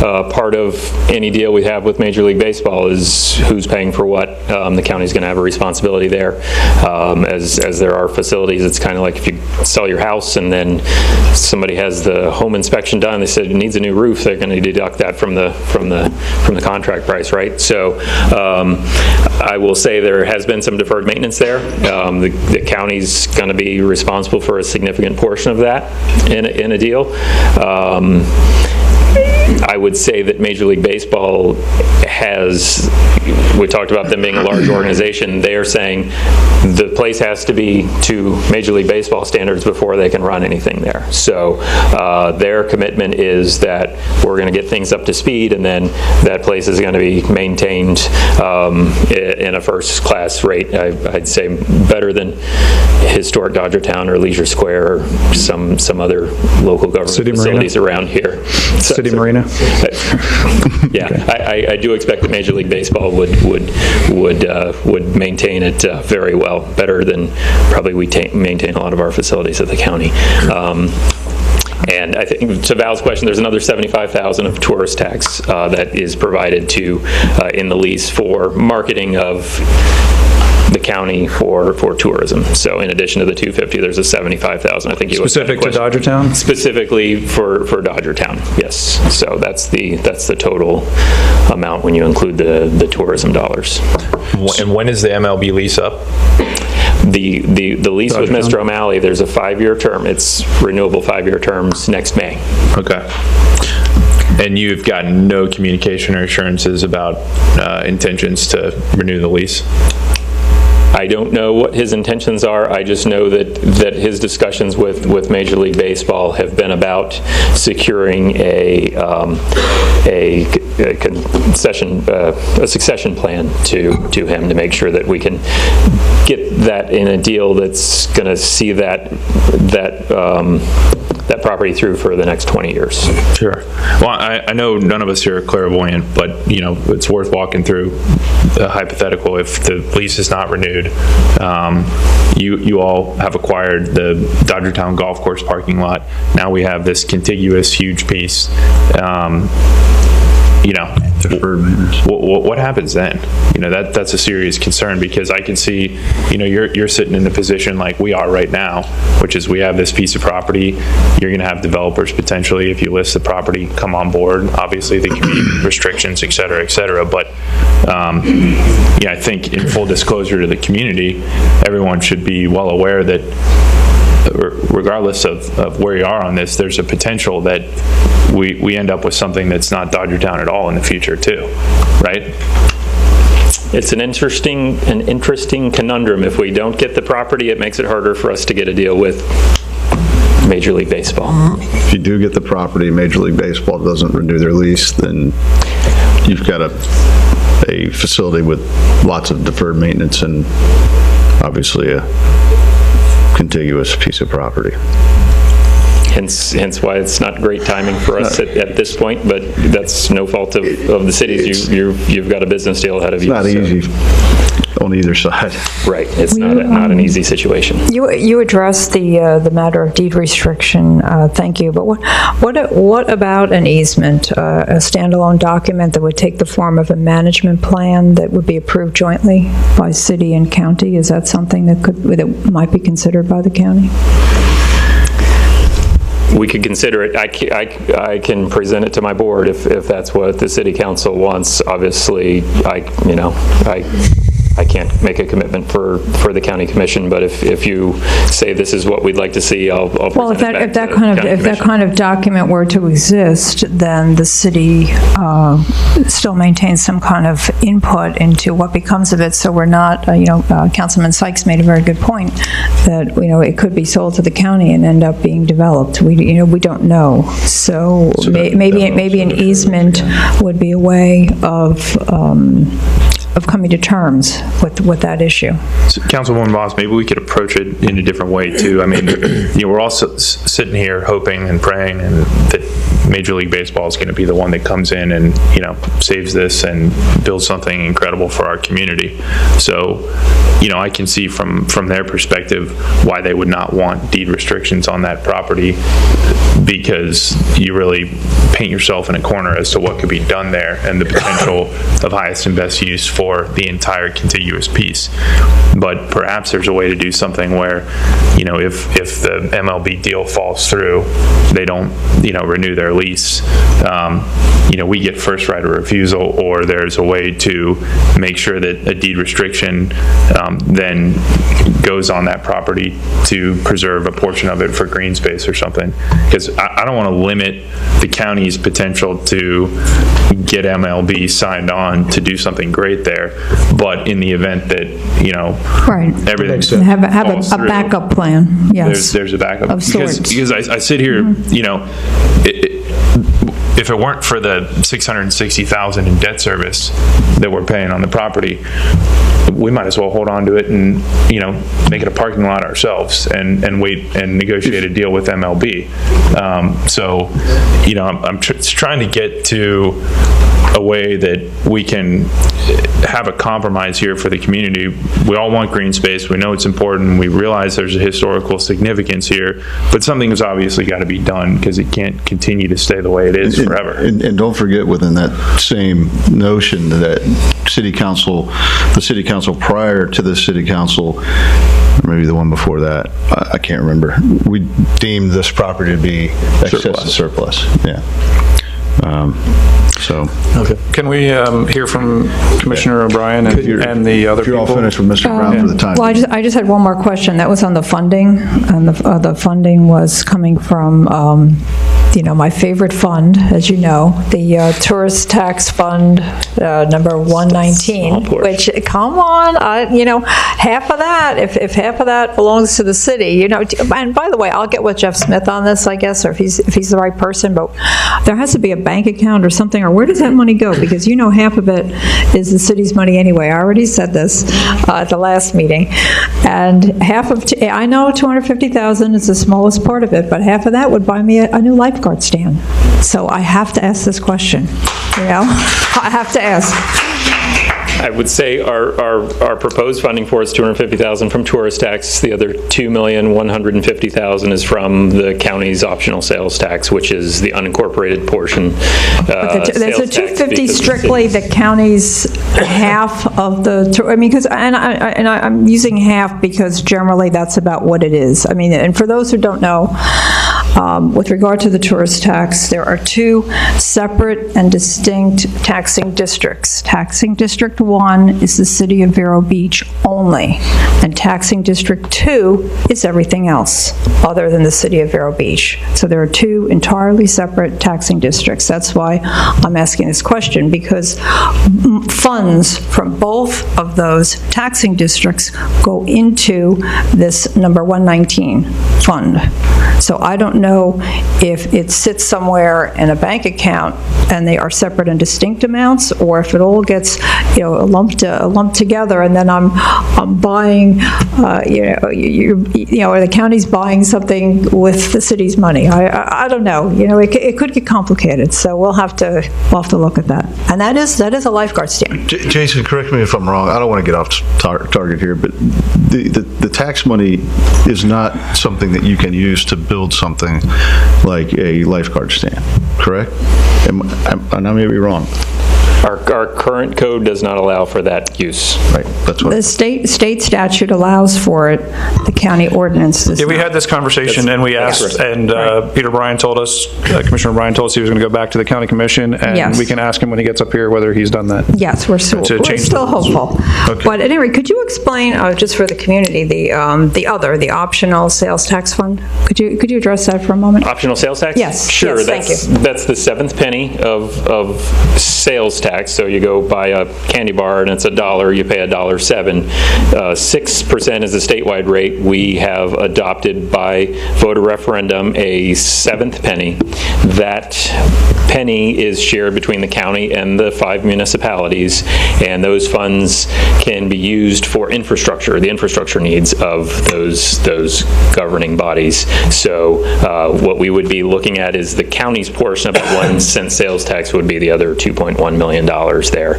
part of any deal we have with Major League Baseball, is who's paying for what. The county's going to have a responsibility there. As there are facilities, it's kind of like if you sell your house and then somebody has the home inspection done, they said it needs a new roof, they're going to deduct that from the contract price, right? So I will say there has been some deferred maintenance there. The county's going to be responsible for a significant portion of that in a deal. I would say that Major League Baseball has, we talked about them being a large organization, they're saying the place has to be to Major League Baseball standards before they can run anything there. So their commitment is that we're going to get things up to speed, and then that place is going to be maintained in a first-class rate. I'd say better than historic Dodgertown or Leisure Square or some other local government City facilities Marina. around here. City Marina. Yeah, okay. I do expect that Major League Baseball would maintain it very well, better than probably we maintain a lot of our facilities at the county. And I think, to Val's question, there's another $75,000 of tourist tax that is provided to in the lease for marketing of the county for tourism. So in addition to the $250,000, there's a $75,000. I think you specific to Dodgertown. Specifically for Dodgertown, yes. So that's the total amount when you include the tourism dollars. And when is the MLB lease up? The lease with Mr. O'Malley, there's a 5-year term. It's renewable 5-year terms next May. Okay. And you've gotten no communication or assurances about intentions to renew the lease? I don't know what his intentions are. I just know that his discussions with Major League Baseball have been about securing a succession plan to him, to make sure that we can get that in a deal that's going to see that property through for the next 20 years. Sure. Well, I know none of us here are clairvoyant, but you know, it's worth walking through the hypothetical. If the lease is not renewed, you all have acquired the Dodgertown Golf Course parking lot. Now we have this contiguous huge piece. You know, what happens then? You know, that's a serious concern, because I can see, you know, you're sitting in the position like we are right now, which is we have this piece of property. You're going to have developers potentially, if you list the property, come on board. Obviously, there can be restrictions, et cetera, et cetera. But yeah, I think in full disclosure to the community, everyone should be well aware that regardless of where you are on this, there's a potential that we end up with something that's not Dodgertown at all in the future too, right? It's an interesting conundrum. If we don't get the property, it makes it harder for us to get a deal with Major League Baseball. If you do get the property, Major League Baseball doesn't renew their lease, then you've got a facility with lots of deferred maintenance and obviously a contiguous piece of property. Hence why it's not great timing for us at this point, but that's no fault of the cities. You've got a business deal ahead of you. It's not easy on either side. Right. It's not an easy situation. You addressed the matter of deed restriction. Thank you. But what about an easement, a standalone document that would take the form of a management plan that would be approved jointly by city and county? Is that something that might be considered by the county? We could consider it. I can present it to my board if that's what the city council wants. Obviously, I can't make a commitment for the county commission, but if you say this is what we'd like to see, I'll present well, it back if to the kind county that kind of document were to exist, then the city still maintains some kind of input into what becomes of it. So we're not, Councilman Sykes made a very good point that it could be sold to the county and end up being developed. We don't know. So maybe an easement would be a way of coming to terms with that issue. So, Councilwoman Boss, maybe we could approach it in a different way too. I mean, we're all sitting here hoping and praying that Major League Baseball is going to be the one that comes in and saves this and builds something incredible for our community. So, I can see from their perspective why they would not want deed restrictions on that property, because you really paint yourself in a corner as to what could be done there and the potential of highest and best use for the entire contiguous piece. But perhaps there's a way to do something where, if the MLB deal falls through, they don't, renew their lease, we get first right of refusal, or there's a way to make sure that a deed restriction then goes on that property to preserve a portion of it for green space or something. Because I don't want to limit the county's potential to get MLB signed on to do something great there, but in the event that, right, everything have a backup plan. Yes, there's a backup of sorts. Because I sit here, if it weren't for the $660,000 in debt service that we're paying on the property, we might as well hold on to it and make it a parking lot ourselves and wait and negotiate a deal with MLB. I'm trying to get to a way that we can have a compromise here for the community. We all want green space. We know it's important. We realize there's a historical significance here, but something has obviously got to be done because it can't continue to stay the way it is forever. And don't forget, within that same notion, that the city council prior to the city council, or maybe the one before that, I can't remember, we deemed this property to be excess surplus. Yeah. Okay. Can we hear from Commissioner O'Brien and the other people? You're all finished with Mr. Brown for the time. Well, I just had one more question. That was on the funding, and the funding was coming from my favorite fund, as you know, the Tourist Tax Fund, number 119, which, come on, half of that, if half of that belongs to the city, and by the way, I'll get with Jeff Smith on this, I guess, or if he's the right person, but there has to be a bank account or something, or where does that money go? Because half of it is the city's money anyway. I already said this at the last meeting, and I know $250,000 is the smallest part of it, but half of that would buy me a new lifeguard stand. So I have to ask this question. I have to ask. I would say our proposed funding for is $250,000 from tourist tax. The other $2,150,000 is from the county's optional sales tax, which is the unincorporated portion. There's a $250 strictly the county's half of the. Because I'm using half because generally that's about what it is. And for those who don't know, With regard to the tourist tax, there are two separate and distinct taxing districts. Taxing District 1 is the City of Vero Beach only, and Taxing District 2 is everything else other than the City of Vero Beach. So there are two entirely separate taxing districts. That's why I'm asking this question, because funds from both of those taxing districts go into this number 119 fund. So I don't know if it sits somewhere in a bank account and they are separate and distinct amounts, or if it all gets, lumped together, and then I'm buying, or the county's buying something with the city's money. I don't know. It could get complicated. So we'll have to look at that. And that is a lifeguard stand. Jason, correct me if I'm wrong. I don't want to get off target here, but the tax money is not something that you can use to build something like a lifeguard stand, correct? And I may be wrong. Our current code does not allow for that use. Right, that's what. The state statute allows for it. The county ordinance does Yeah, we not. had this conversation, and we asked, and Peter Bryan told us, Commissioner Bryan told us he was going to go back to the county commission, and Yes. we can ask him when he gets up here whether he's done that. Yes, we're still hopeful. Okay. But anyway, could you explain, just for the community, the optional sales tax fund? Could you address that for a moment? Optional sales tax? Yes. Sure. Yes, thank you. That's the seventh penny of sales tax. So you go buy a candy bar and it's $1, you pay $1.07. 6% is the statewide rate. We have adopted by voter referendum a seventh penny. That penny is shared between the county and the 5 municipalities, and those funds can be used for infrastructure, the infrastructure needs of those governing bodies. So what we would be looking at is the county's portion of that 1 cent sales tax would be the other $2.1 million there.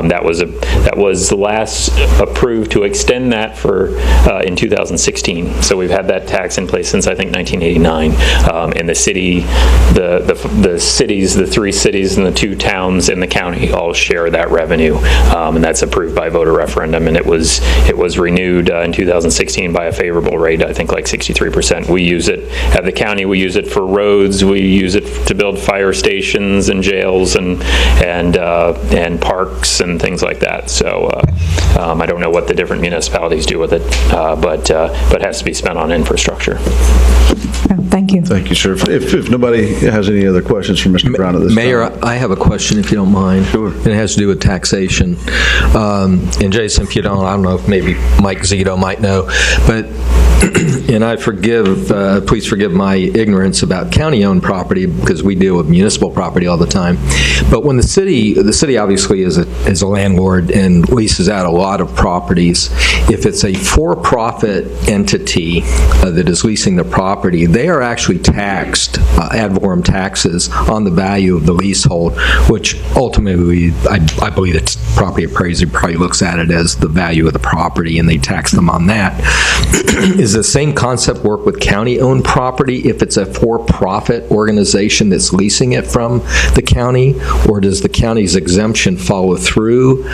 That was last approved to extend that for in 2016. So we've had that tax in place since I think 1989. And the city, the cities, the 3 cities and the 2 towns in the county all share that revenue, and that's approved by voter referendum. And it was renewed in 2016 by a favorable rate, I think like 63%. We use it at the county. We use it for roads. We use it to build fire stations and jails and parks and things like that. So I don't know what the different municipalities do with it, but it has to be spent on infrastructure. Thank you. Thank you, sir. If nobody has any other questions for Mr. Brown at this Mayor, time. I have a question, if you don't mind. Sure. And it has to do with taxation. And Jason, if you don't, I don't know if maybe Mike Zito might know, but, and please forgive my ignorance about county-owned property, because we deal with municipal property all the time. But when the city obviously is a landlord and leases out a lot of properties, if it's a for-profit entity that is leasing the property, they are actually taxed ad valorem taxes on the value of the leasehold, which ultimately I believe that property appraiser probably looks at it as the value of the property, and they tax them on that. Is the same concept work with county-owned property if it's a for-profit organization that's leasing it from the county, or does the county's exemption follow through?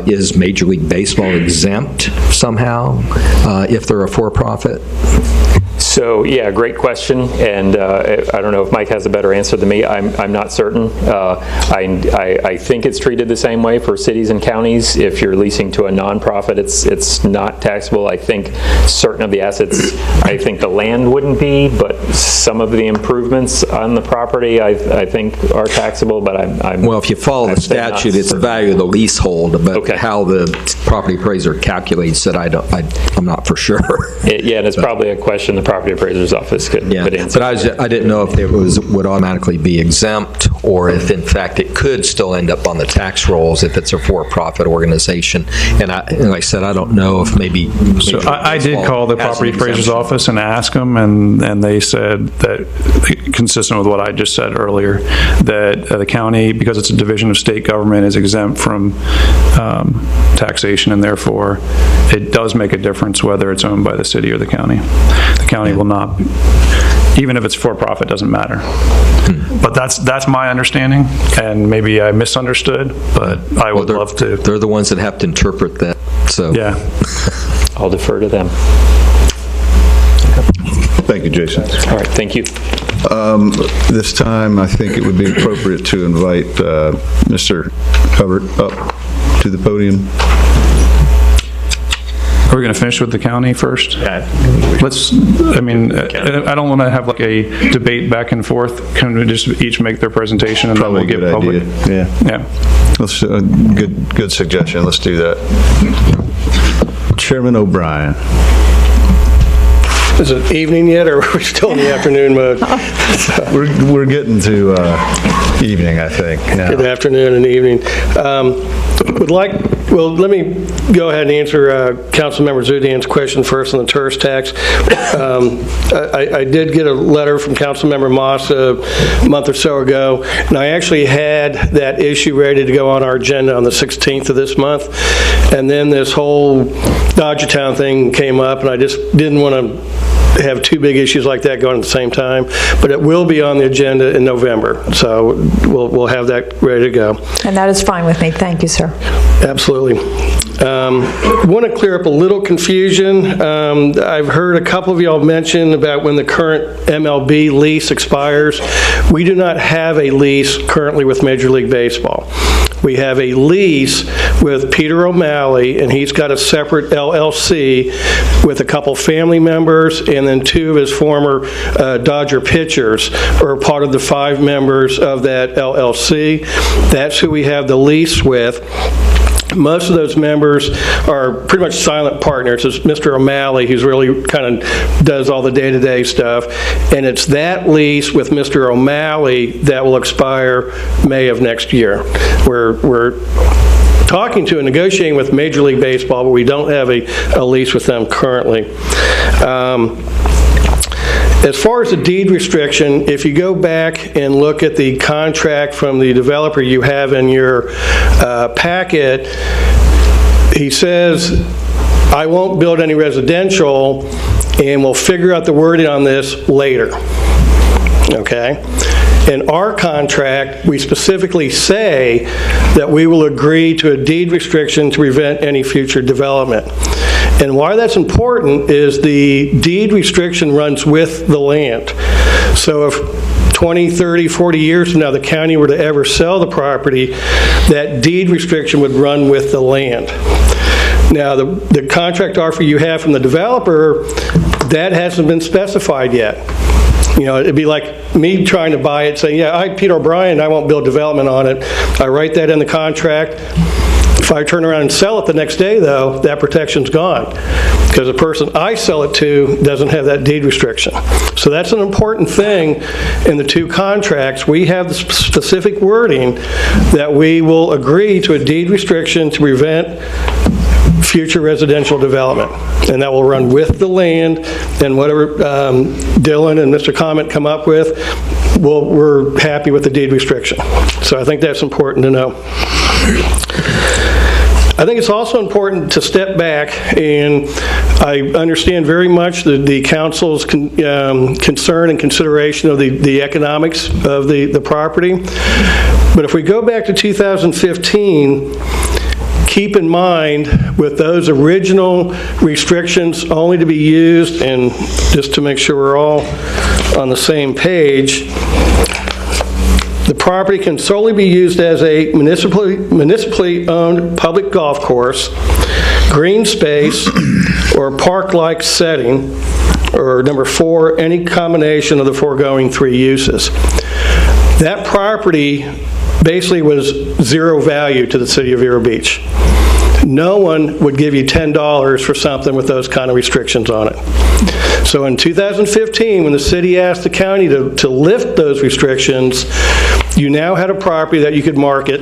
Is Major League Baseball exempt somehow if they're a for-profit? So, yeah, great question, and I don't know if Mike has a better answer than me. I'm not certain. I think it's treated the same way for cities and counties. If you're leasing to a nonprofit, it's not taxable. I think certain of the assets, I think the land wouldn't be, but some of the improvements on the property, I think are taxable, but I'm well, if you follow the statute, it's the value of the leasehold, but how the property appraiser calculates it, I'm not for sure. Yeah, and it's probably a question the property appraiser's office could answer. But I didn't know if it would automatically be exempt, or if in fact it could still end up on the tax rolls if it's a for-profit organization. And like I said, I don't know if maybe. So I did call the property appraiser's office and ask them, and they said that, consistent with what I just said earlier, that the county, because it's a division of state government, is exempt from taxation, and therefore it does make a difference whether it's owned by the city or the county. The county will not, even if it's for-profit, doesn't matter. But that's my understanding, and maybe I misunderstood, but I would love to. They're the ones that have to interpret that, so. Yeah. I'll defer to them. Thank you, Jason. All right, thank you. This time, I think it would be appropriate to invite Mr. Hubbard up to the podium. Are we going to finish with the county first? Let's, I mean, I don't want to have like a debate back and forth. Can we just each make their presentation and Probably then we'll get public? idea. Yeah. Let's, good suggestion. Let's do that. Chairman O'Brien. Is it evening yet, or are we still in the afternoon mode? We're getting to evening, I think. Now. Good afternoon and evening. Well, let me go ahead and answer Councilmember Zudian's question first on the tourist tax. I did get a letter from Councilmember Moss a month or so ago, and I actually had that issue ready to go on our agenda on the 16th of this month, and then this whole Dodgertown thing came up, and I just didn't want to have two big issues like that going at the same time, but it will be on the agenda in November, so we'll have that ready to go. And that is fine with me. Thank you, sir. Absolutely. I want to clear up a little confusion. I've heard a couple of y'all mention about when the current MLB lease expires. We do not have a lease currently with Major League Baseball. We have a lease with Peter O'Malley, and he's got a separate LLC with a couple family members, and then two of his former Dodger pitchers are part of the 5 members of that LLC. That's who we have the lease with. Most of those members are pretty much silent partners. It's Mr. O'Malley who's really kind of does all the day-to-day stuff, and it's that lease with Mr. O'Malley that will expire May of next year. We're talking to and negotiating with Major League Baseball, but we don't have a lease with them currently. As far as the deed restriction, if you go back and look at the contract from the developer you have in your packet, he says, I won't build any residential, and we'll figure out the wording on this later. Okay? In our contract, we specifically say that we will agree to a deed restriction to prevent any future development. And why that's important is the deed restriction runs with the land. So if 20, 30, 40 years from now the county were to ever sell the property, that deed restriction would run with the land. Now, the contract offer you have from the developer, that hasn't been specified yet. You know, it'd be like me trying to buy it, saying, yeah, Peter O'Brien, I won't build development on it. I write that in the contract. If I turn around and sell it the next day, though, that protection's gone because the person I sell it to doesn't have that deed restriction. So that's an important thing in the two contracts. We have the specific wording that we will agree to a deed restriction to prevent future residential development, and that will run with the land, and whatever Dylan and Mr. Comment come up with, we're happy with the deed restriction. So I think that's important to know. I think it's also important to step back, and I understand very much the council's concern and consideration of the economics of the property. But if we go back to 2015, keep in mind with those original restrictions only to be used, and just to make sure we're all on the same page, the property can solely be used as a municipally owned public golf course, green space, or park-like setting, or number 4, any combination of the foregoing 3 uses. That property basically was zero value to the City of Vero Beach. No one would give you $10 for something with those kind of restrictions on it. So in 2015, when the city asked the county to lift those restrictions, you now had a property that you could market,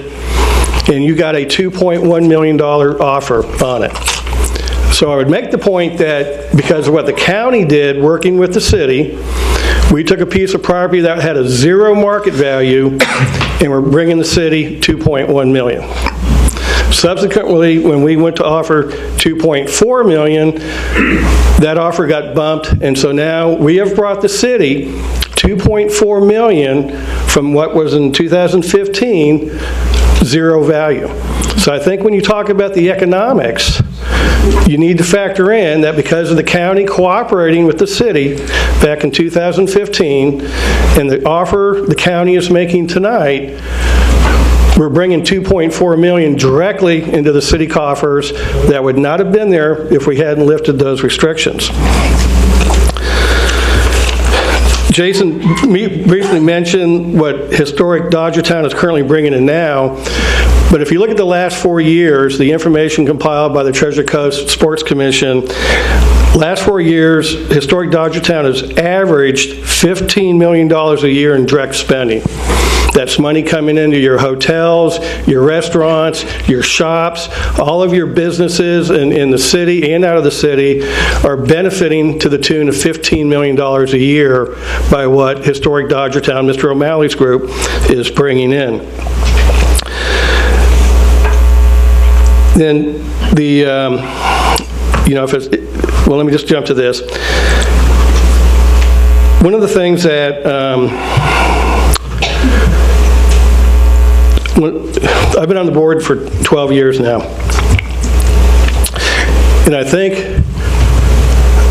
and you got a $2.1 million offer on it. So I would make the point that because of what the county did working with the city, we took a piece of property that had a zero market value, and we're bringing the city $2.1 million. Subsequently, when we went to offer $2.4 million, that offer got bumped, and so now we have brought the city $2.4 million from what was in 2015 zero value. So I think when you talk about the economics, you need to factor in that because of the county cooperating with the city back in 2015 and the offer the county is making tonight, we're bringing $2.4 million directly into the city coffers that would not have been there if we hadn't lifted those restrictions. Jason briefly mentioned what historic Dodgertown is currently bringing in now, but if you look at the last 4 years, the information compiled by the Treasure Coast Sports Commission, last 4 years, historic Dodgertown has averaged $15 million a year in direct spending. That's money coming into your hotels, your restaurants, your shops, all of your businesses in the city and out of the city are benefiting to the tune of $15 million a year by what Historic Dodgertown, Mr. O'Malley's group, is bringing in. Then well, let me just jump to this. One of the things that I've been on the board for 12 years now, and I think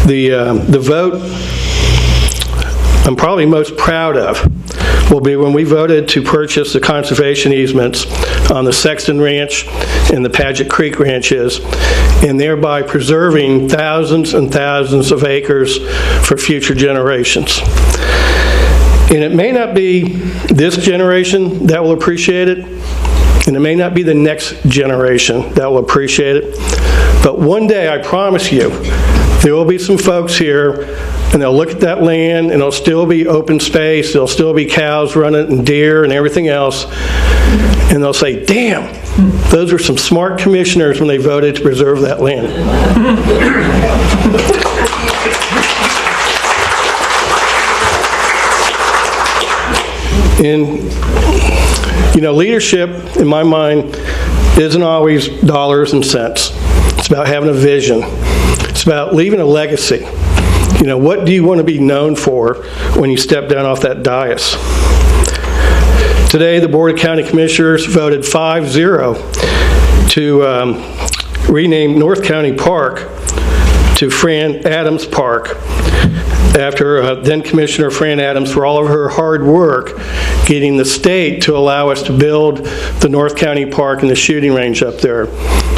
the vote I'm probably most proud of will be when we voted to purchase the conservation easements on the Sexton Ranch and the Paget Creek ranches, and thereby preserving thousands and thousands of acres for future generations. And it may not be this generation that will appreciate it, and it may not be the next generation that will appreciate it, but one day, I promise you, there will be some folks here and they'll look at that land and it'll still be open space, there'll still be cows running and deer and everything else, and they'll say, damn, those were some smart commissioners when they voted to preserve that land. And, leadership, in my mind, isn't always dollars and cents. It's about having a vision. It's about leaving a legacy. What do you want to be known for when you step down off that dais? Today, the Board of County Commissioners voted 5-0 to rename North County Park to Fran Adams Park, after then Commissioner Fran Adams, for all of her hard work getting the state to allow us to build the North County Park and the shooting range up there.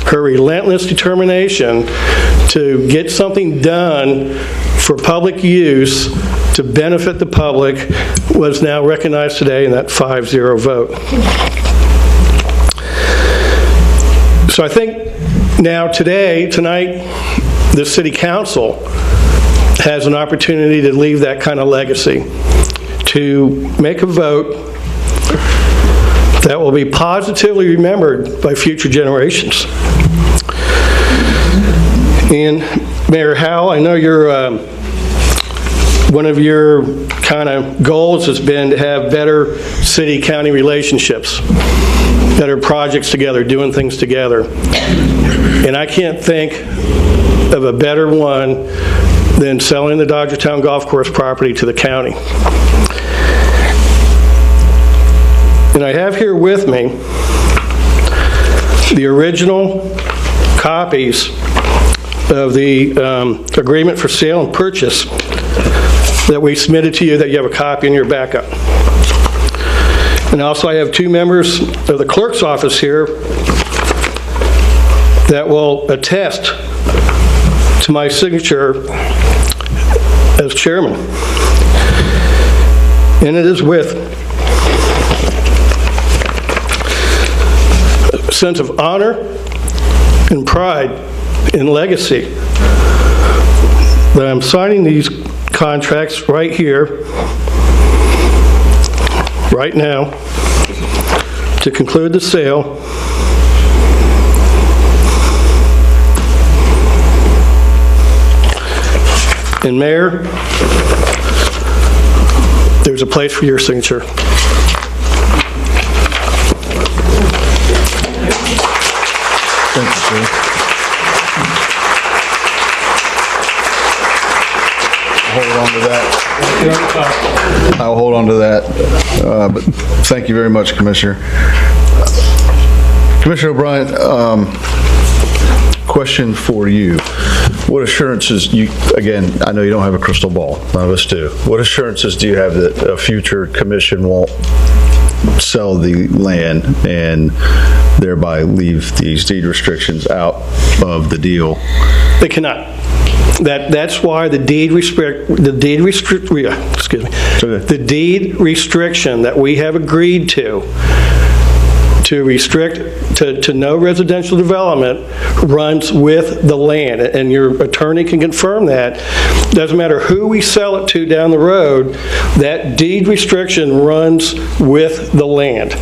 Her relentless determination to get something done for public use to benefit the public was now recognized today in that 5-0 vote. So I think now tonight, the City Council has an opportunity to leave that kind of legacy, to make a vote that will be positively remembered by future generations. And Mayor Howell, I know one of your kind of goals has been to have better city-county relationships, better projects together, doing things together. And I can't think of a better one than selling the Dodgertown Golf Course property to the county. And I have here with me the original copies of the agreement for sale and purchase that we submitted to you, that you have a copy in your backup. And also I have two members of the clerk's office here that will attest to my signature as chairman. And it is with a sense of honor and pride and legacy that I'm signing these contracts right here, right now, to conclude the sale and Mayor, there's a place for your signature. Thank you, sir. Hold on to that. I'll hold on to that. But thank you very much, Commissioner. Commissioner O'Brien, question for you. What assurances, again, I know you don't have a crystal ball, none of us do. What assurances do you have that a future commission won't sell the land and thereby leave these deed restrictions out of the deal? They cannot. That's why the deed restriction that we have agreed to restrict to no residential development runs with the land, and your attorney can confirm that. Doesn't matter who we sell it to down the road, that deed restriction runs with the land.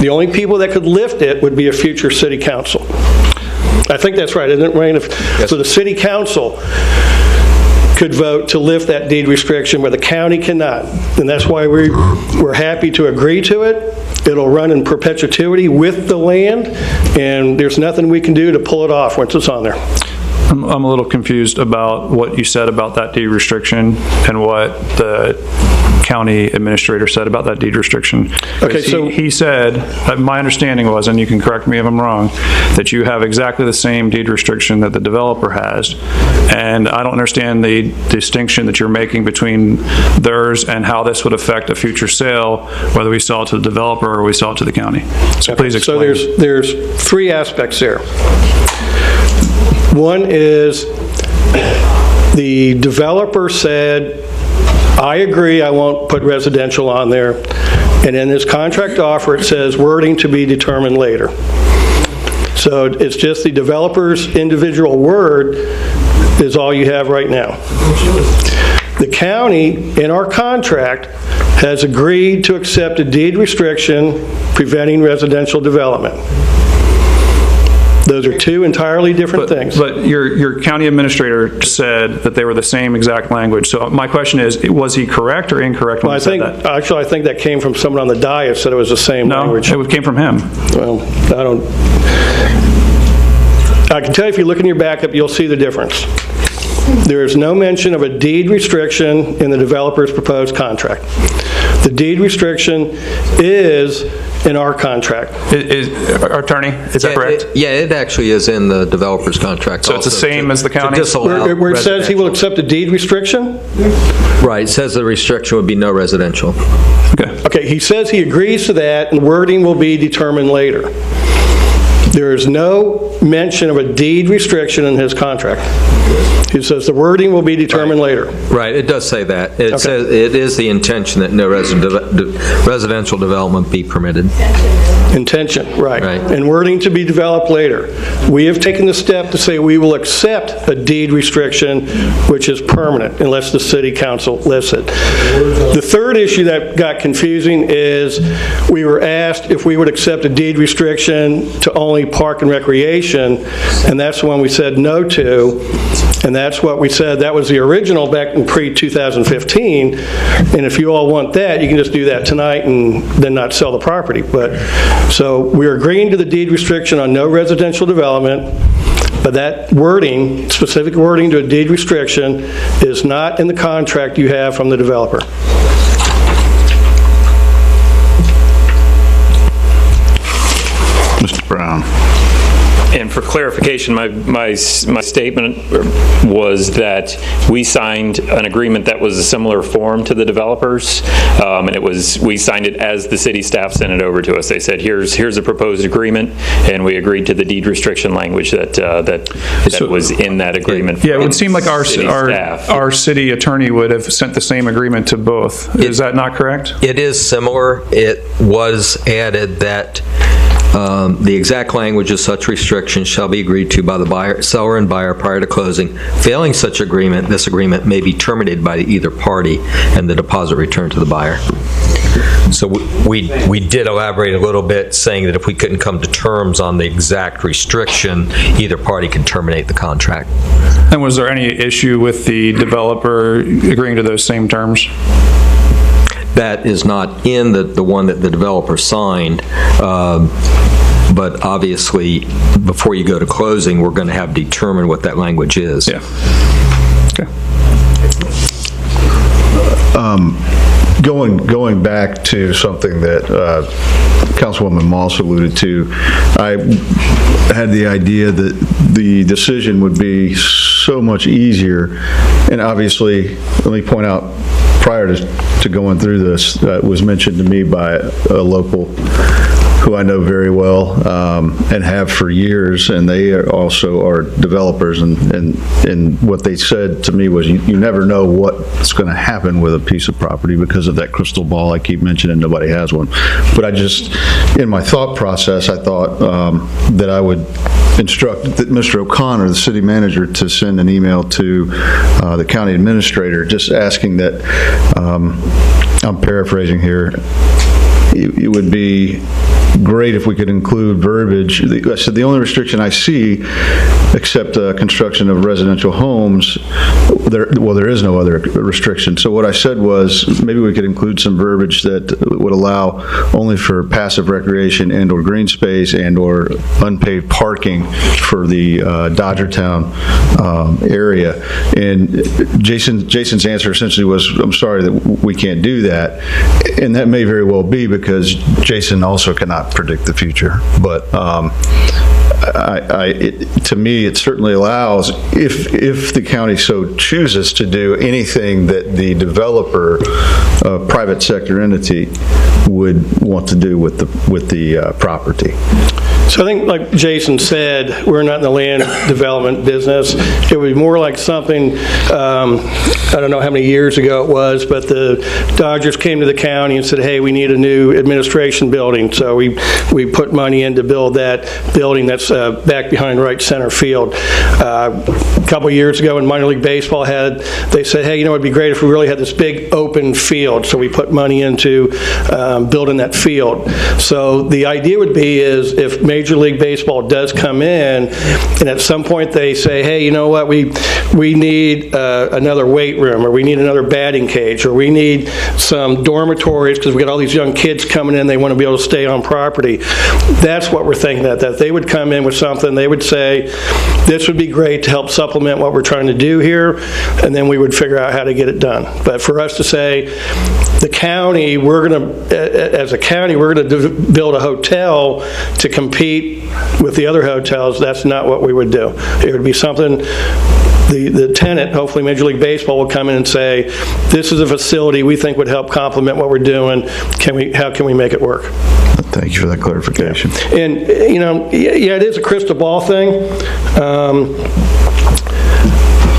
The only people that could lift it would be a future city council. I think that's right, isn't it, Wayne? So the city council could vote to lift that deed restriction, where the county cannot. And that's why we're happy to agree to it. It'll run in perpetuity with the land, and there's nothing we can do to pull it off once it's on there. I'm a little confused about what you said about that deed restriction and what the county administrator said about that deed restriction. Okay, so he said, my understanding was, and you can correct me if I'm wrong, that you have exactly the same deed restriction that the developer has, and I don't understand the distinction that you're making between theirs and how this would affect a future sale, whether we sell it to the developer or we sell it to the county. So please explain. So there's three aspects there. One is the developer said, I agree, I won't put residential on there. And in his contract offer, it says wording to be determined later. So it's just the developer's individual word is all you have right now. The county, in our contract, has agreed to accept a deed restriction preventing residential development. Those are two entirely different things. But your county administrator said that they were the same exact language. So my question is, was he correct or incorrect when he said that? Actually, I think that came from someone on the dais that it was the same language. No, it came from him. Well, I can tell you, if you look in your backup, you'll see the difference. There is no mention of a deed restriction in the developer's proposed contract. The deed restriction is in our contract. Attorney, is that correct? It actually is in the developer's contract. So it's the same as the county? Where it says he will accept a deed restriction? Right, it says the restriction would be no residential. Okay, he says he agrees to that, and wording will be determined later. There is no mention of a deed restriction in his contract. He says the wording will be determined later. Right, it does say that. It says it is the intention that no residential development be permitted. Intention, right. And wording to be developed later. We have taken the step to say we will accept a deed restriction which is permanent unless the city council lifts it. The third issue that got confusing is we were asked if we would accept a deed restriction to only park and recreation, and that's the one we said no to. And that's what we said, that was the original back in pre-2015, and if you all want that, you can just do that tonight and then not sell the property. So we're agreeing to the deed restriction on no residential development, but that wording, specific wording to a deed restriction, is not in the contract you have from the developer. Mr. Brown. And for clarification, my statement was that we signed an agreement that was a similar form to the developers, and we signed it as the city staff sent it over to us. They said, here's a proposed agreement, and we agreed to the deed restriction language that was in that agreement. Yeah, it would seem like our city attorney would have sent the same agreement to both. Is that not correct? It is similar. It was added that the exact language of such restrictions shall be agreed to by the seller and buyer prior to closing. Failing such agreement, this agreement may be terminated by either party and the deposit returned to the buyer. So we did elaborate a little bit, saying that if we couldn't come to terms on the exact restriction, either party could terminate the contract. And was there any issue with the developer agreeing to those same terms? That is not in the one that the developer signed, but obviously before you go to closing, we're going to have to determine what that language is. Yeah. Okay. going back to something that Councilwoman Moss alluded to, I had the idea that the decision would be so much easier, and obviously, let me point out, prior to going through this, it was mentioned to me by a local who I know very well and have for years, and they also are developers, and what they said to me was, you never know what's going to happen with a piece of property because of that crystal ball I keep mentioning. Nobody has one. But I just, in my thought process, I thought that I would instruct Mr. O'Connor, the city manager, to send an email to the county administrator, just asking that, I'm paraphrasing here, it would be great if we could include verbiage. I said the only restriction I see, except construction of residential homes, there is no other restriction. So what I said was, maybe we could include some verbiage that would allow only for passive recreation and or green space and or unpaved parking for the Dodgertown area. And Jason's answer essentially was, I'm sorry that we can't do that. And that may very well be because Jason also cannot predict the future. But to me, it certainly allows, if the county so chooses, to do anything that the developer, private sector entity, would want to do with the property. So I think, like Jason said, we're not in the land development business. It would be more like something, I don't know how many years ago it was, but the Dodgers came to the county and said, hey, we need a new administration building. So we put money in to build that building that's back behind right center field. A couple years ago when minor league baseball they said, hey, it'd be great if we really had this big open field. So we put money into building that field. So the idea would be is if Major League Baseball does come in, and at some point they say, hey, you know what, we need another weight room, or we need another batting cage, or we need some dormitories because we got all these young kids coming in, they want to be able to stay on property. That's what we're thinking, that they would come in with something, they would say, this would be great to help supplement what we're trying to do here, and then we would figure out how to get it done. But for us to say, the county, as a county, we're going to build a hotel to compete with the other hotels, that's not what we would do. It would be something, the tenant, hopefully Major League Baseball, will come in and say, this is a facility we think would help complement what we're doing. How can we make it work? Thank you for that clarification. Yeah. And, yeah, it is a crystal ball thing.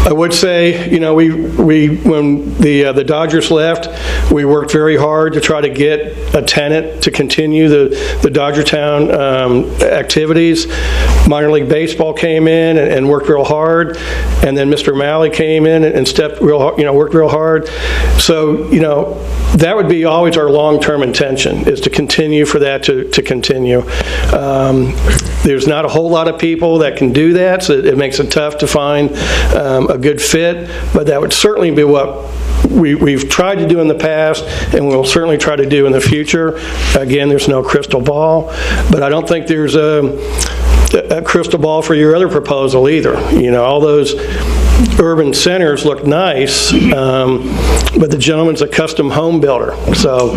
I would say, when the Dodgers left, we worked very hard to try to get a tenant to continue the Dodgertown activities. Minor League Baseball came in and worked real hard, and then Mr. Malley came in and worked real hard. So, that would be always our long-term intention, is to continue for that to continue. There's not a whole lot of people that can do that, so it makes it tough to find a good fit, but that would certainly be what we've tried to do in the past, and we'll certainly try to do in the future. Again, there's no crystal ball, but I don't think there's a crystal ball for your other proposal either. All those urban centers look nice, but the gentleman's a custom home builder. So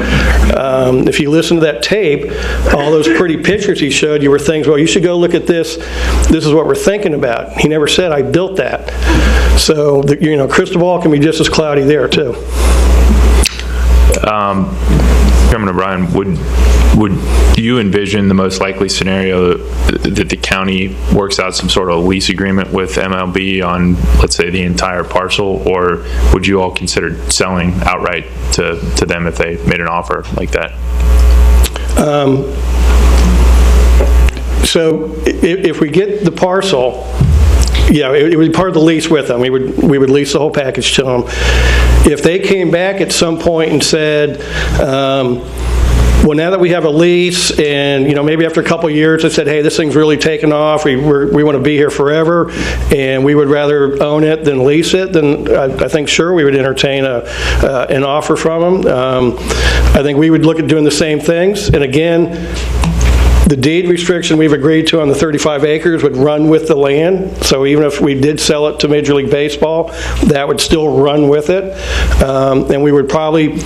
if you listen to that tape, all those pretty pictures he showed you were things, well, you should go look at this. This is what we're thinking about. He never said, I built that. So, crystal ball can be just as cloudy there, too. Chairman O'Brien, would you envision the most likely scenario that the county works out some sort of lease agreement with MLB on, let's say, the entire parcel, or would you all consider selling outright to them if they made an offer like that? So if we get the parcel, yeah, it would be part of the lease with them. We would lease the whole package to them. If they came back at some point and said, well, now that we have a lease, and maybe after a couple of years they said, hey, this thing's really taken off, we want to be here forever, and we would rather own it than lease it, then I think sure we would entertain an offer from them. I think we would look at doing the same things, and again, the deed restriction we've agreed to on the 35 acres would run with the land. So even if we did sell it to Major League Baseball, that would still run with it. And we would probably,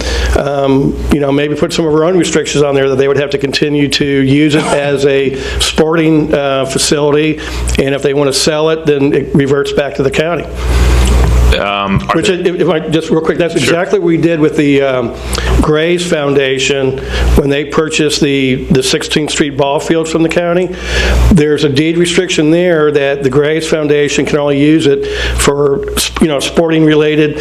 maybe put some of our own restrictions on there that they would have to continue to use it as a sporting facility, and if they want to sell it, then it reverts back to the county. Which, if I just real quick, that's exactly what we did with the Grays Foundation when they purchased the 16th Street ball field from the county. There's a deed restriction there that the Grays Foundation can only use it for, sporting related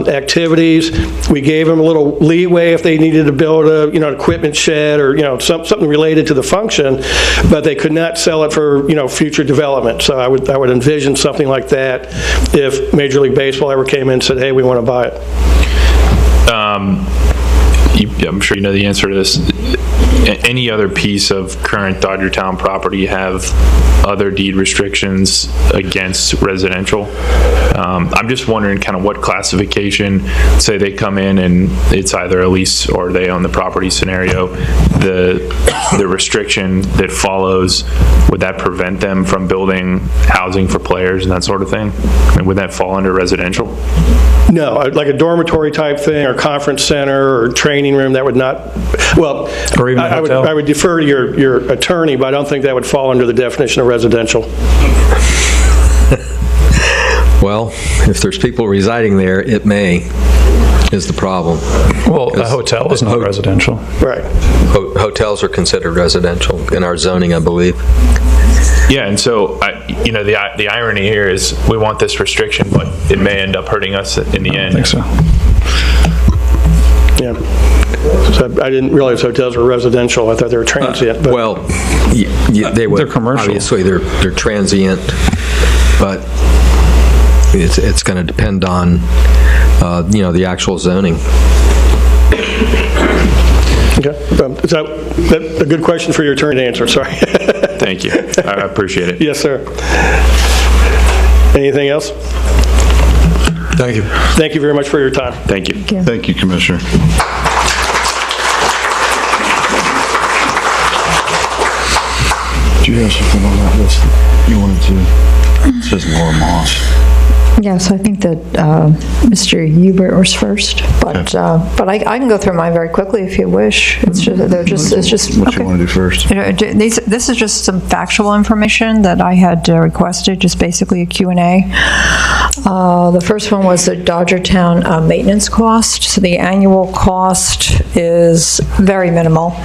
activities. We gave them a little leeway if they needed to build an equipment shed or something related to the function, but they could not sell it for future development. So I would envision something like that if Major League Baseball ever came in and said, hey, we want to buy it. I'm sure you know the answer to this. Any other piece of current Dodgertown property have other deed restrictions against residential? I'm just wondering kind of what classification, say they come in and it's either a lease or they own the property scenario, the restriction that follows, would that prevent them from building housing for players and that sort of thing? And would that fall under residential? No, like a dormitory type thing or conference center or training room, that would not, well, or even I would defer to your attorney, but I don't think that would fall under the definition of residential. Well, if there's people residing there, it may, is the problem. Well, a hotel is not residential. Right. Hotels are considered residential in our zoning, I believe. Yeah, and so, the irony here is we want this restriction, but it may end up hurting us in the end. I think so. Yeah. So I didn't realize hotels were residential. I thought they were transient. But. Well, they were. They're commercial. Obviously, they're transient, but it's going to depend on, the actual zoning. Okay. Is that a good question for your attorney to answer? Sorry. Thank you. I appreciate it. Yes, sir. Anything else? Thank you. Thank you very much for your time. Thank you. Thank you, Commissioner. Do you have something on that list you wanted to? It says Laura Moss. Yes, I think that Mr. Hubert was first, but I can go through mine very quickly if you wish. It's just What you want to do first? This is just some factual information that I had requested, just basically a Q&A. The first one was the Dodgertown maintenance cost. So the annual cost is very minimal.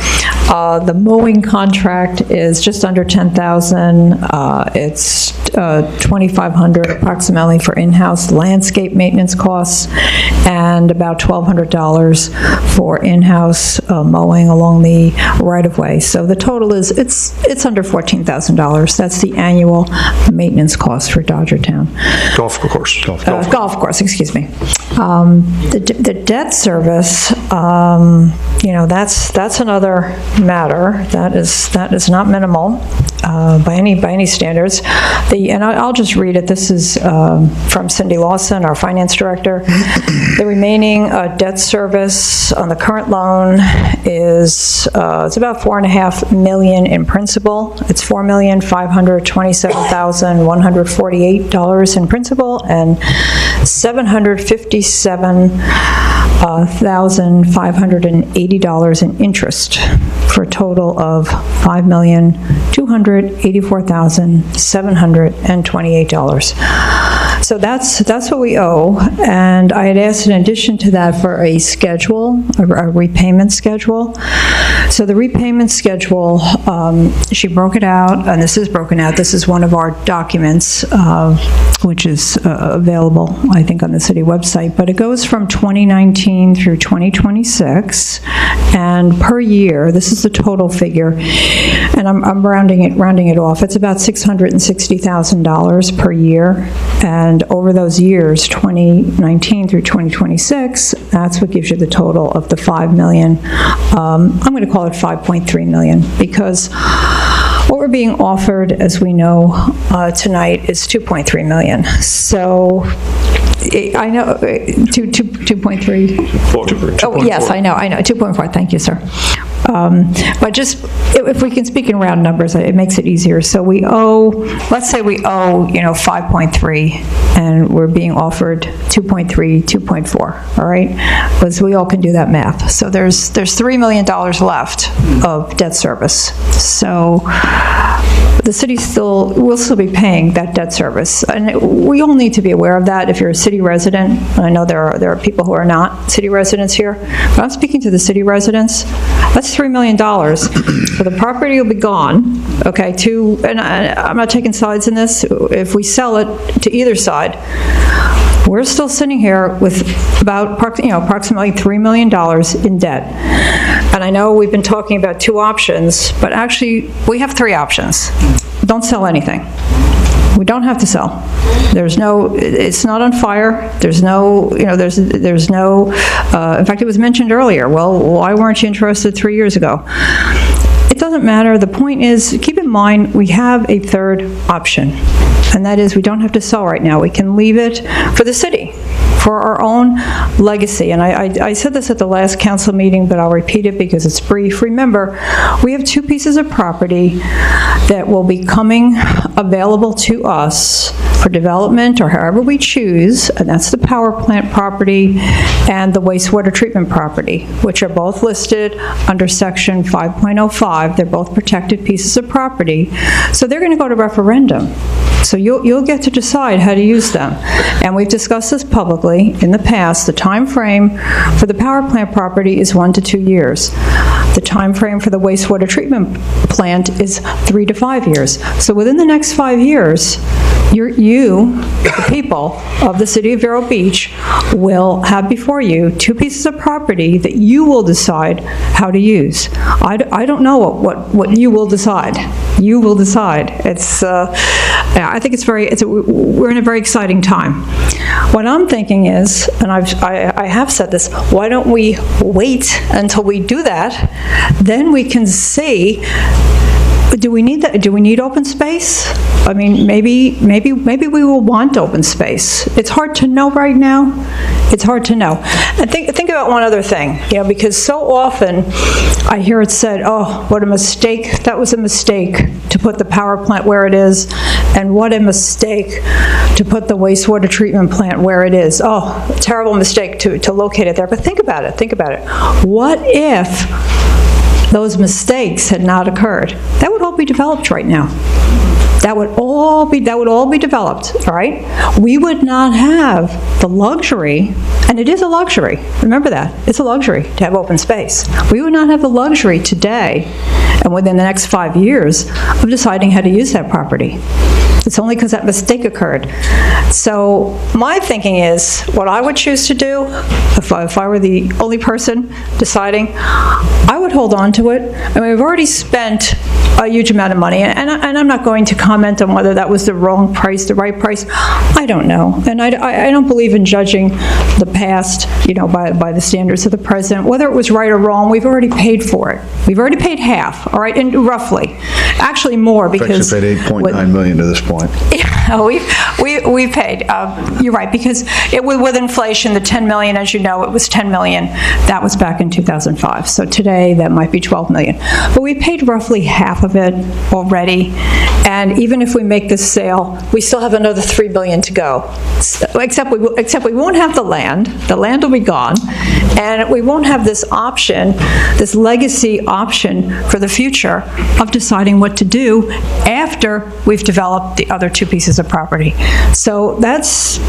The mowing contract is just under $10,000. It's $2,500 approximately for in-house landscape maintenance costs, and about $1,200 for in-house mowing along the right-of-way. So the total is it's under $14,000. That's the annual maintenance cost for Dodgertown. Golf course. Golf course, excuse me. The debt service, that's another matter. That is not minimal by any standards. And I'll just read it. This is from Cindy Lawson, our finance director. The remaining debt service on the current loan is it's about $4.5 million in principal. It's $4,527,148 in principal and $757,580 in interest, for a total of $5,284,728. So that's what we owe, and I had asked in addition to that for a schedule, a repayment schedule. So the repayment schedule, she broke it out, and this is broken out. This is one of our documents, which is available, I think, on the city website. But it goes from 2019 through 2026, and per year, this is the total figure, and I'm rounding it off. It's about $660,000 per year, and over those years, 2019 through 2026, that's what gives you the total of the $5 million. I'm going to call it $5.3 million, because what we're being offered, as we know tonight, is $2.3 million. So I know, 2.3. Oh, yes, I know, 2.4, thank you, sir. But just, if we can speak in round numbers, it makes it easier. So we owe, let's say we owe, 5.3, and we're being offered 2.3, 2.4, all right? Because we all can do that math. So there's $3 million left of debt service. So the city will still be paying that debt service. And we all need to be aware of that if you're a city resident. I know there are people who are not city residents here, but I'm speaking to the city residents. That's $3 million. So the property will be gone, okay, and I'm not taking sides in this. If we sell it to either side, we're still sitting here with about approximately $3 million in debt. And I know we've been talking about two options, but actually we have three options. Don't sell anything. We don't have to sell. It's not on fire. There's no, in fact, it was mentioned earlier, well, why weren't you interested 3 years ago? It doesn't matter. The point is, keep in mind, we have a third option, and that is we don't have to sell right now. We can leave it for the city, for our own legacy. And I said this at the last council meeting, but I'll repeat it because it's brief. Remember, we have two pieces of property that will be coming available to us for development or however we choose, and that's the power plant property and the wastewater treatment property, which are both listed under section 5.05. They're both protected pieces of property. So they're going to go to referendum. So you'll get to decide how to use them. And we've discussed this publicly in the past. The time frame for the power plant property is 1 to 2 years. The time frame for the wastewater treatment plant is 3 to 5 years. So within the next 5 years, the people of the City of Vero Beach, will have before you two pieces of property that you will decide how to use. I don't know what you will decide. You will decide. I think we're in a very exciting time. What I'm thinking is, and I have said this, why don't we wait until we do that? Then we can see, do we need that? Do we need open space? I mean, maybe we will want open space. It's hard to know right now. It's hard to know. And think about one other thing, because so often I hear it said, "Oh, what a mistake! That was a mistake to put the power plant where it is, and what a mistake to put the wastewater treatment plant where it is. Oh, terrible mistake to locate it there." But think about it. Think about it. What if those mistakes had not occurred? That would all be developed right now. That would all be developed, all right? We would not have the luxury, and it is a luxury, remember that, it's a luxury to have open space. We would not have the luxury today, and within the next 5 years, of deciding how to use that property. It's only because that mistake occurred. So my thinking is, what I would choose to do, if I were the only person deciding, I would hold on to it. I mean, we've already spent a huge amount of money, and I'm not going to comment on whether that was the wrong price, the right price. I don't know, and I don't believe in judging the past, by the standards of the present. Whether it was right or wrong, we've already paid for it. We've already paid half, all right, and roughly, actually more, because we've paid $8.9 million to this point. Yeah, we paid. You're right, because with inflation, the $10 million, as you know, it was $10 million. That was back in 2005. So today, that might be $12 million. But we paid roughly half of it already. And even if we make this sale, we still have another $3 billion to go. Except we won't have the land. The land will be gone, and we won't have this option, this legacy option for the future of deciding what to do after we've developed the other two pieces of property. So that's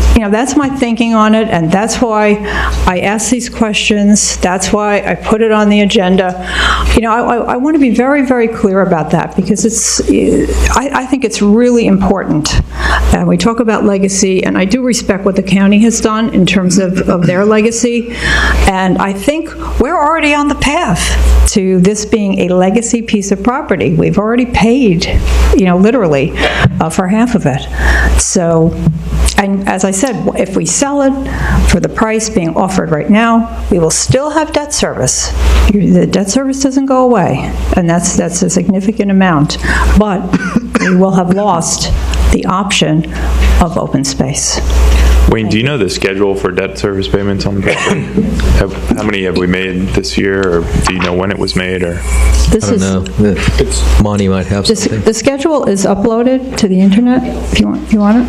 my thinking on it, and that's why I ask these questions. That's why I put it on the agenda. I want to be very, very clear about that, because I think it's really important. And we talk about legacy, and I do respect what the county has done in terms of their legacy, and I think we're already on the path to this being a legacy piece of property. We've already paid, literally, for half of it. So, and as I said, if we sell it for the price being offered right now, we will still have debt service. The debt service doesn't go away, and that's a significant amount, but we will have lost the option of open space. Wayne, do you know the schedule for debt service payments on the property? How many have we made this year, or do you know when it was made? Or I don't know. Monty might have something. The schedule is uploaded to the internet, if you want it.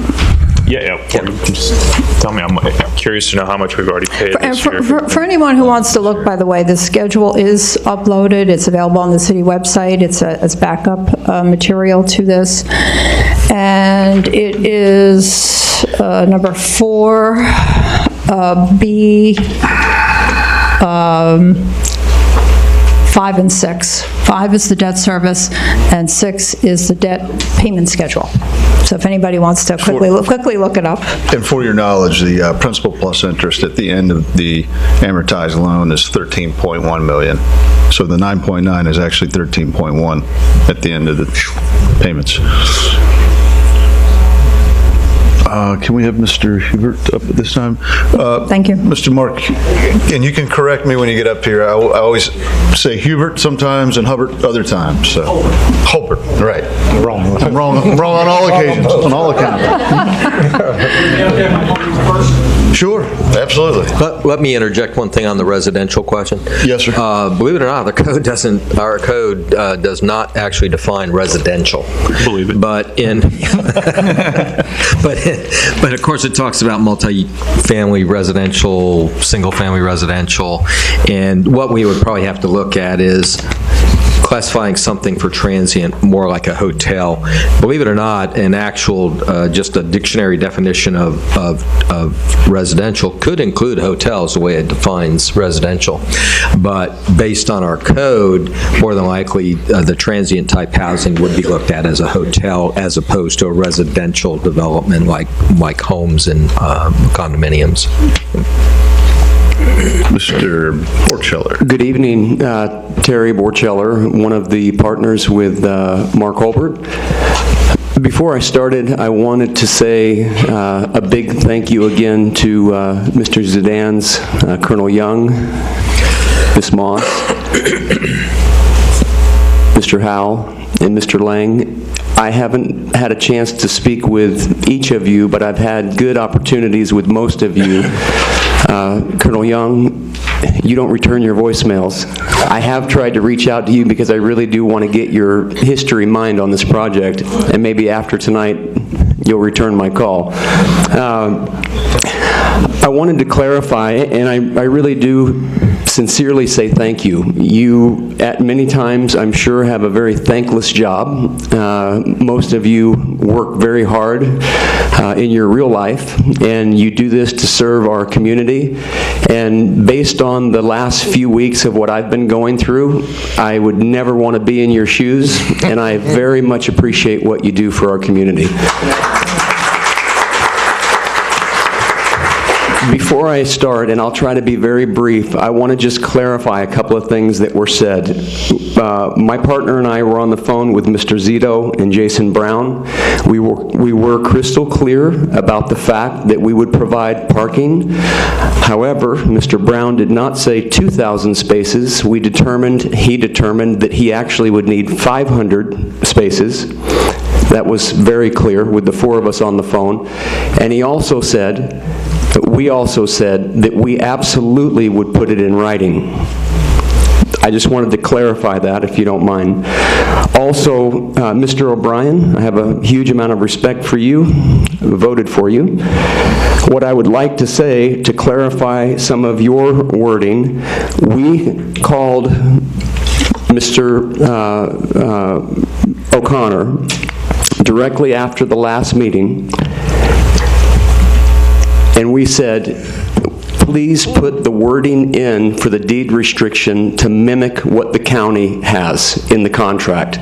Yeah. Just tell me, I'm curious to know how much we've already paid this year. For anyone who wants to look, by the way, the schedule is uploaded. It's available on the city website. It's backup material to this. And it is number 4B, 5 and 6. 5 is the debt service, and 6 is the debt payment schedule. So if anybody wants to quickly look it up. And for your knowledge, the principal plus interest at the end of the amortized loan is $13.1 million. So the 9.9 is actually 13.1 at the end of the payments. Can we have Mr. Hubert up at this time? Thank you. Mr. Mark, and you can correct me when you get up here. I always say Hubert sometimes and Hubbard other times. So Hubert, right. I'm wrong on all occasions, on all accounts. Sure, absolutely. Let me interject one thing on the residential question. Yes, sir. Believe it or not, our code does not actually define residential. Believe it. But but of course it talks about multi-family residential, single-family residential, and what we would probably have to look at is classifying something for transient more like a hotel. Believe it or not, an actual, just a dictionary definition of residential could include hotels, the way it defines residential. But based on our code, more than likely, the transient type housing would be looked at as a hotel as opposed to a residential development like homes and condominiums. Mr. Borcheller. Good evening, Terry Borcheller, one of the partners with Mark Holbert. Before I started, I wanted to say a big thank you again to Mr. Zidane's, Colonel Young, Ms. Moss, Mr. Howell, and Mr. Lang. I haven't had a chance to speak with each of you, but I've had good opportunities with most of you. Colonel Young, you don't return your voicemails. I have tried to reach out to you because I really do want to get your history mined on this project, and maybe after tonight you'll return my call. I wanted to clarify, and I really do sincerely say thank you. You, at many times, I'm sure, have a very thankless job. Most of you work very hard in your real life, and you do this to serve our community. And based on the last few weeks of what I've been going through, I would never want to be in your shoes, and I very much appreciate what you do for our community. Before I start, and I'll try to be very brief, I want to just clarify a couple of things that were said. My partner and I were on the phone with Mr. Zito and Jason Brown. We were crystal clear about the fact that we would provide parking. However, Mr. Brown did not say 2,000 spaces. He determined that he actually would need 500 spaces. That was very clear with the four of us on the phone. And we also said that we absolutely would put it in writing. I just wanted to clarify that, if you don't mind. Also, Mr. O'Brien, I have a huge amount of respect for you, voted for you. What I would like to say, to clarify some of your wording, we called Mr. O'Connor directly after the last meeting, and we said, please put the wording in for the deed restriction to mimic what the county has in the contract.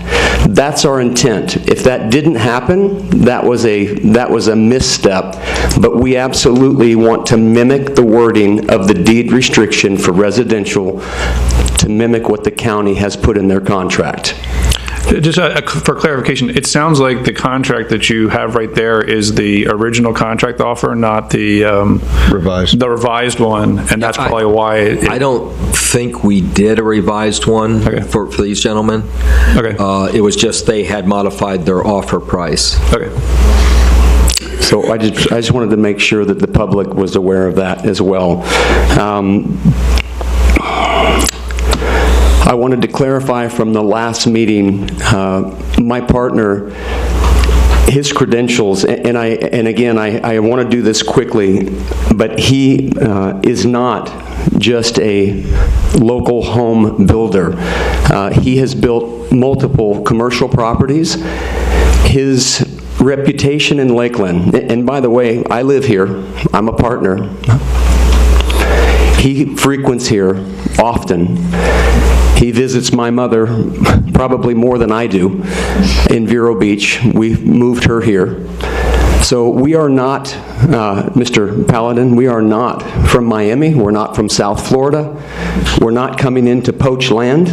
That's our intent. If that didn't happen, that was a misstep, but we absolutely want to mimic the wording of the deed restriction for residential to mimic what the county has put in their contract. Just for clarification, it sounds like the contract that you have right there is the original contract offer, not the revised one, and that's probably why I don't think we did a revised one for these gentlemen. Okay. It was just they had modified their offer price. Okay. So I just wanted to make sure that the public was aware of that as well. I wanted to clarify from the last meeting, my partner, his credentials, and again, I want to do this quickly, but he is not just a local home builder. He has built multiple commercial properties. His reputation in Lakeland, and by the way, I live here, I'm a partner. He frequents here often. He visits my mother probably more than I do in Vero Beach. We've moved her here. So we are not, Mr. Paladin, we are not from Miami. We're not from South Florida. We're not coming in to poach land.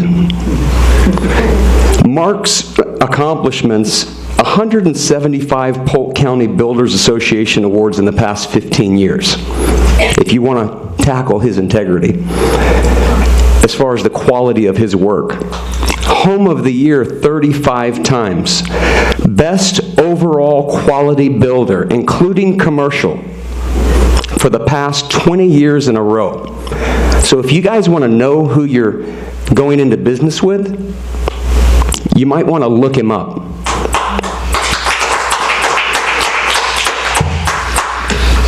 Mark's accomplishments, 175 Polk County Builders Association awards in the past 15 years, if you want to tackle his integrity, as far as the quality of his work. Home of the Year 35 times. Best overall quality builder, including commercial, for the past 20 years in a row. So if you guys want to know who you're going into business with, you might want to look him up.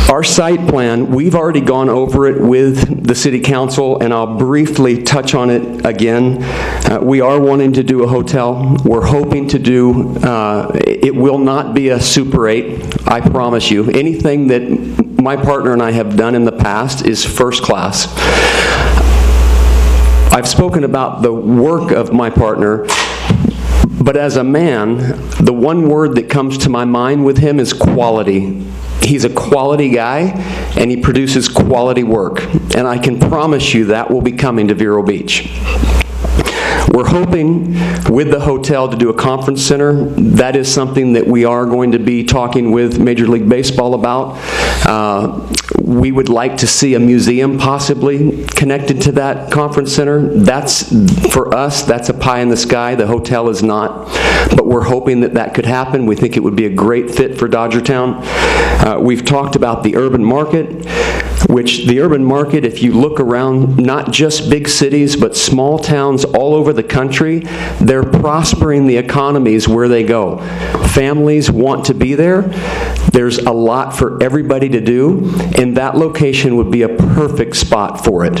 Our site plan, we've already gone over it with the City Council, and I'll briefly touch on it again. We are wanting to do a hotel. We're hoping to do, it will not be a Super 8, I promise you. Anything that my partner and I have done in the past is first class. I've spoken about the work of my partner, but as a man, the one word that comes to my mind with him is quality. He's a quality guy, and he produces quality work. And I can promise you that will be coming to Vero Beach. We're hoping with the hotel to do a conference center. That is something that we are going to be talking with Major League Baseball about. We would like to see a museum possibly connected to that conference center. That's, for us, that's a pie in the sky. The hotel is not. But we're hoping that that could happen. We think it would be a great fit for Dodgertown. We've talked about the urban market, which the urban market, if you look around, not just big cities, but small towns all over the country, they're prospering the economies where they go. Families want to be there. There's a lot for everybody to do, and that location would be a perfect spot for it.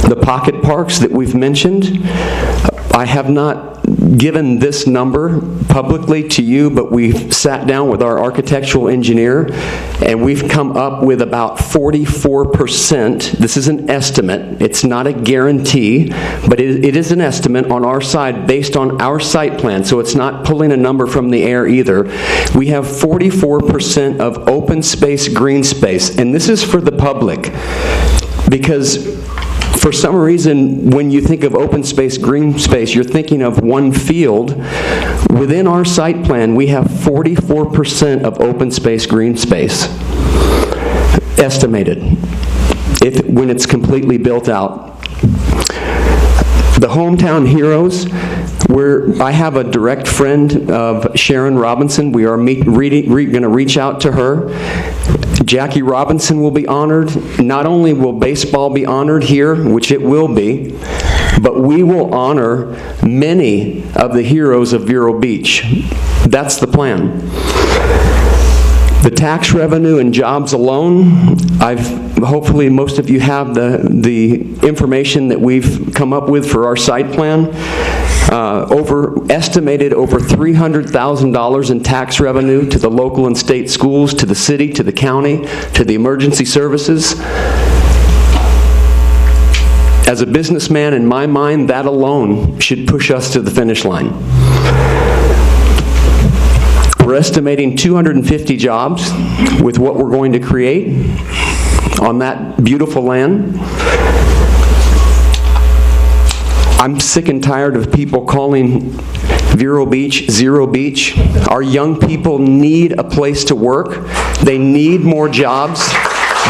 The pocket parks that we've mentioned, I have not given this number publicly to you, but we've sat down with our architectural engineer, and we've come up with about 44%. This is an estimate. It's not a guarantee, but it is an estimate on our side based on our site plan, so it's not pulling a number from the air either. We have 44% of open space, green space, and this is for the public, because for some reason, when you think of open space, green space, you're thinking of one field. Within our site plan, we have 44% of open space, green space, estimated, when it's completely built out. The Hometown Heroes, I have a direct friend of Sharon Robinson. We are going to reach out to her. Jackie Robinson will be honored. Not only will baseball be honored here, which it will be, but we will honor many of the heroes of Vero Beach. That's the plan. The tax revenue and jobs alone, hopefully most of you have the information that we've come up with for our site plan. Estimated over $300,000 in tax revenue to the local and state schools, to the city, to the county, to the emergency services. As a businessman, in my mind, that alone should push us to the finish line. We're estimating 250 jobs with what we're going to create on that beautiful land. I'm sick and tired of people calling Vero Beach Zero Beach. Our young people need a place to work. They need more jobs.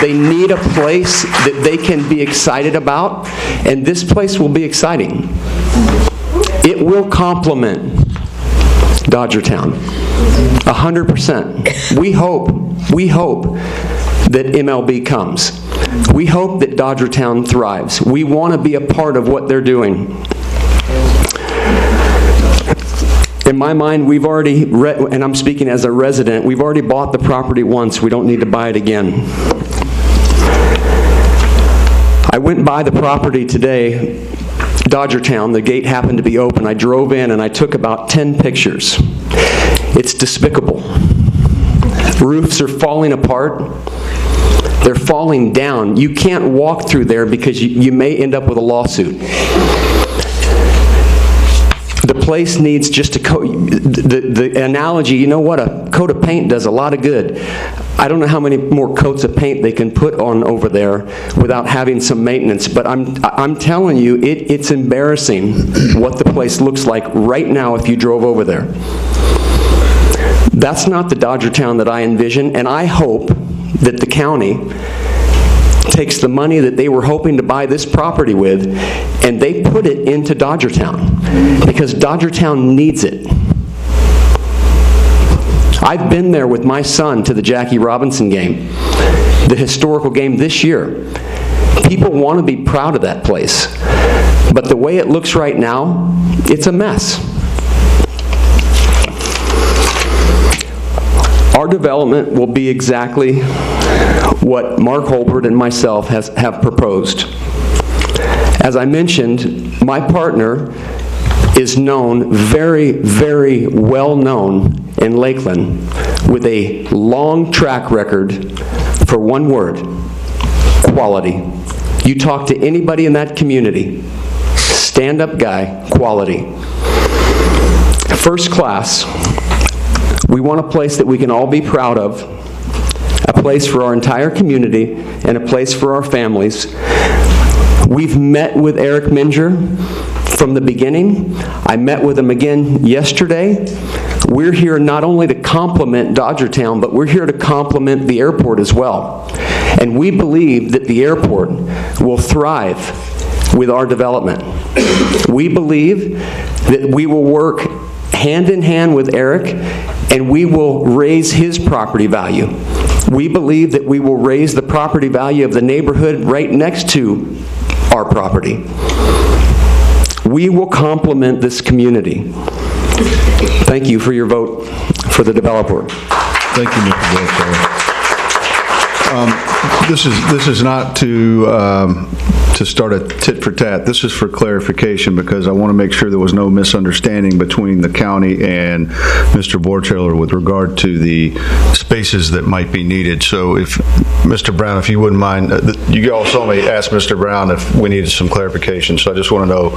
They need a place that they can be excited about, and this place will be exciting. It will complement Dodgertown. 100%. We hope that MLB comes. We hope that Dodgertown thrives. We want to be a part of what they're doing. In my mind, we've already, and I'm speaking as a resident, we've already bought the property once. We don't need to buy it again. I went by the property today, Dodgertown. The gate happened to be open. I drove in and I took about 10 pictures. It's despicable. Roofs are falling apart. They're falling down. You can't walk through there because you may end up with a lawsuit. The place needs just a coat. The analogy, you know what, a coat of paint does a lot of good. I don't know how many more coats of paint they can put on over there without having some maintenance, but I'm telling you, it's embarrassing what the place looks like right now if you drove over there. That's not the Dodgertown that I envision, and I hope that the county takes the money that they were hoping to buy this property with and they put it into Dodgertown, because Dodgertown needs it. I've been there with my son to the Jackie Robinson game, the historical game this year. People want to be proud of that place, but the way it looks right now, it's a mess. Our development will be exactly what Mark Holbert and myself have proposed. As I mentioned, my partner is known, very, very well known in Lakeland, with a long track record for one word: quality. You talk to anybody in that community, stand-up guy, quality. First class. We want a place that we can all be proud of, a place for our entire community, and a place for our families. We've met with Eric Minger from the beginning. I met with him again yesterday. We're here not only to compliment Dodgertown, but we're here to compliment the airport as well. And we believe that the airport will thrive with our development. We believe that we will work hand in hand with Eric, and we will raise his property value. We believe that we will raise the property value of the neighborhood right next to our property. We will complement this community. Thank you for your vote for the developer. Thank you, Mr. Wilson. This is not to start a tit for tat. This is for clarification, because I want to make sure there was no misunderstanding between the county and Mr. Borchardt with regard to the spaces that might be needed. So if, Mr. Brown, if you wouldn't mind, you all saw me ask Mr. Brown if we needed some clarification, so I just want to know,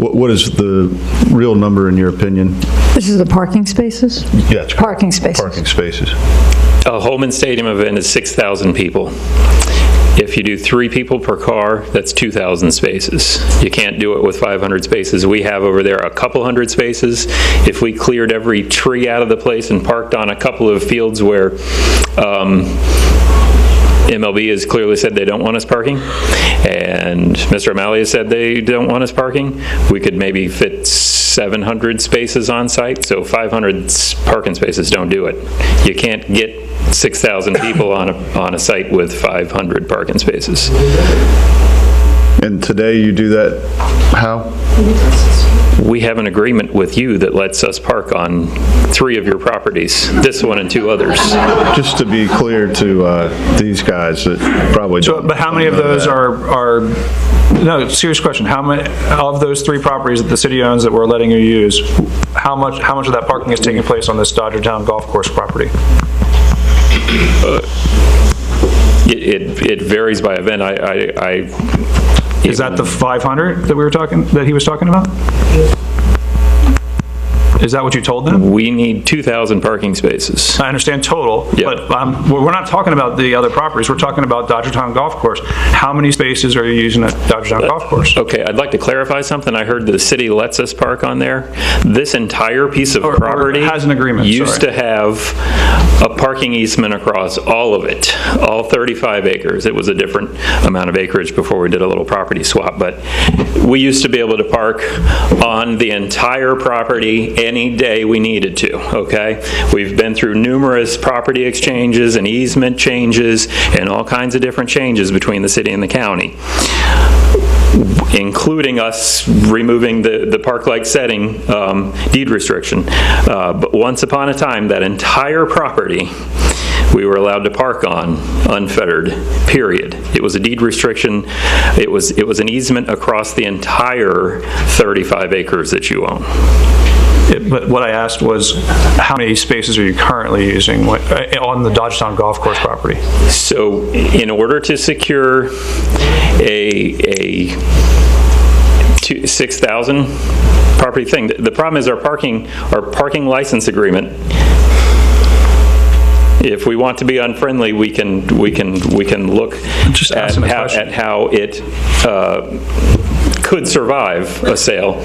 what is the real number in your opinion? This is the parking spaces? Yes. Parking spaces. Parking spaces. A Holman Stadium event is 6,000 people. If you do 3 people per car, that's 2,000 spaces. You can't do it with 500 spaces. We have over there a couple hundred spaces. If we cleared every tree out of the place and parked on a couple of fields where MLB has clearly said they don't want us parking, and Mr. O'Malley has said they don't want us parking, we could maybe fit 700 spaces on site, so 500 parking spaces don't do it. You can't get 6,000 people on a site with 500 parking spaces. And today you do that how? We have an agreement with you that lets us park on 3 of your properties, this one and 2 others. Just to be clear to these guys that probably don't. But how many of those are, no, serious question, how many of those 3 properties that the city owns that we're letting you use, how much of that parking is taking place on this Dodgertown golf course property? It varies by event. Is that the 500 that he was talking about? Is that what you told them? We need 2,000 parking spaces. I understand total, yep. But we're not talking about the other properties. We're talking about Dodgertown Golf Course. How many spaces are you using at Dodgertown Golf Course? Okay, I'd like to clarify something. I heard the city lets us park on there. This entire piece of property has an agreement, used to have a parking easement across all of it, all 35 acres. It was a different amount of acreage before we did a little property swap, but we used to be able to park on the entire property any day we needed to, okay? We've been through numerous property exchanges and easement changes and all kinds of different changes between the city and the county, including us removing the park-like setting deed restriction. But once upon a time, that entire property we were allowed to park on unfettered, period. It was a deed restriction. It was an easement across the entire 35 acres that you own. But what I asked was, how many spaces are you currently using on the Dodgetown Golf Course property? So in order to secure a 6,000 property thing, the problem is our parking license agreement. If we want to be unfriendly, we can look at how it could survive a sale,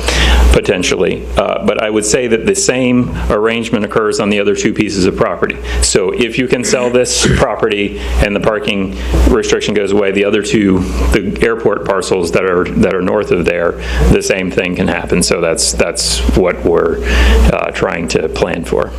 potentially. But I would say that the same arrangement occurs on the other two pieces of property. So if you can sell this property and the parking restriction goes away, the other two, the airport parcels that are north of there, the same thing can happen. So that's what we're trying to plan for.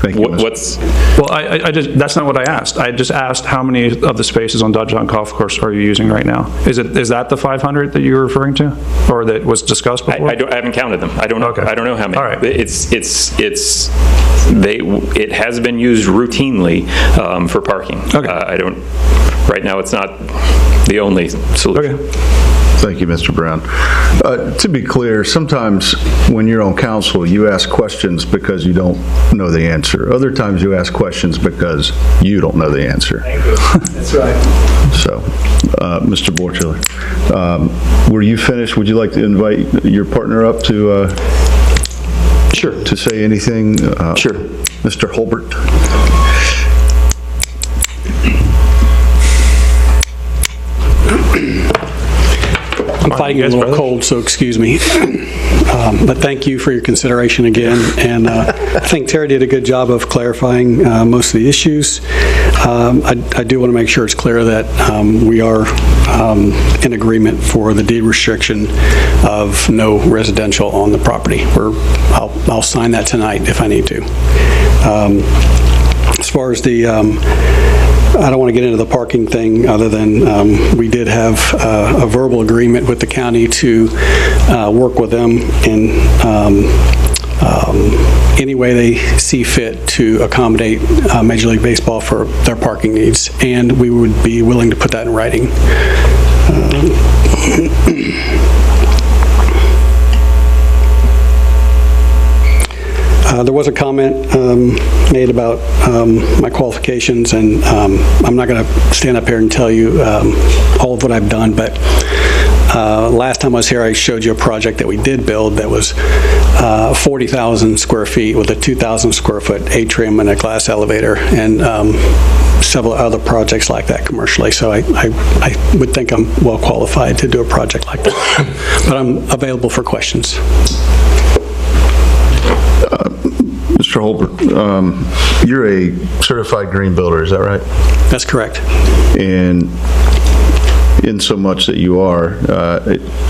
Thank you. Well, I just, that's not what I asked. I just asked how many of the spaces on Dodgetown Golf Course are you using right now? Is that the 500 that you were referring to, or that was discussed before? I haven't counted them. I don't know. Okay. I don't know how many. All right. It has been used routinely for parking. Okay. Right now, it's not the only solution. Okay. Thank you, Mr. Brown. To be clear, sometimes when you're on council, you ask questions because you don't know the answer. Other times you ask questions because you don't know the answer. Thank you. That's right. So, Mr. Borchler, were you finished? Would you like to invite your partner up to sure. To say anything? Sure. Mr. Holbert. I'm fighting a little cold, so excuse me. But thank you for your consideration again. And I think Terry did a good job of clarifying most of the issues. I do want to make sure it's clear that we are in agreement for the deed restriction of no residential on the property. I'll sign that tonight if I need to. As far as the I don't want to get into the parking thing other than we did have a verbal agreement with the county to work with them in any way they see fit to accommodate Major League Baseball for their parking needs, and we would be willing to put that in writing. There was a comment made about my qualifications, and I'm not going to stand up here and tell you all of what I've done, but last time I was here, I showed you a project that we did build that was 40,000 square feet with a 2,000 square foot atrium and a glass elevator, and several other projects like that commercially. So I would think I'm well qualified to do a project like that, but I'm available for questions. Mr. Holbert, you're a certified green builder, is that right? That's correct. And in so much that you are,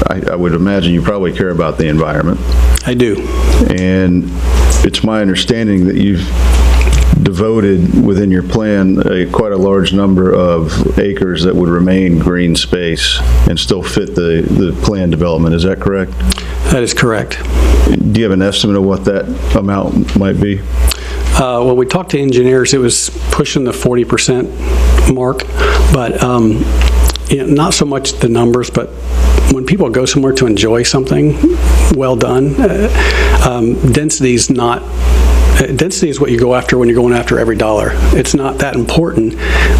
I would imagine you probably care about the environment. I do. And it's my understanding that you've devoted within your plan quite a large number of acres that would remain green space and still fit the plan development. Is that correct? That is correct. Do you have an estimate of what that amount might be? When we talked to engineers, it was pushing the 40% mark, but not so much the numbers, but when people go somewhere to enjoy something well done, density is not. Density is what you go after when you're going after every dollar. It's not that important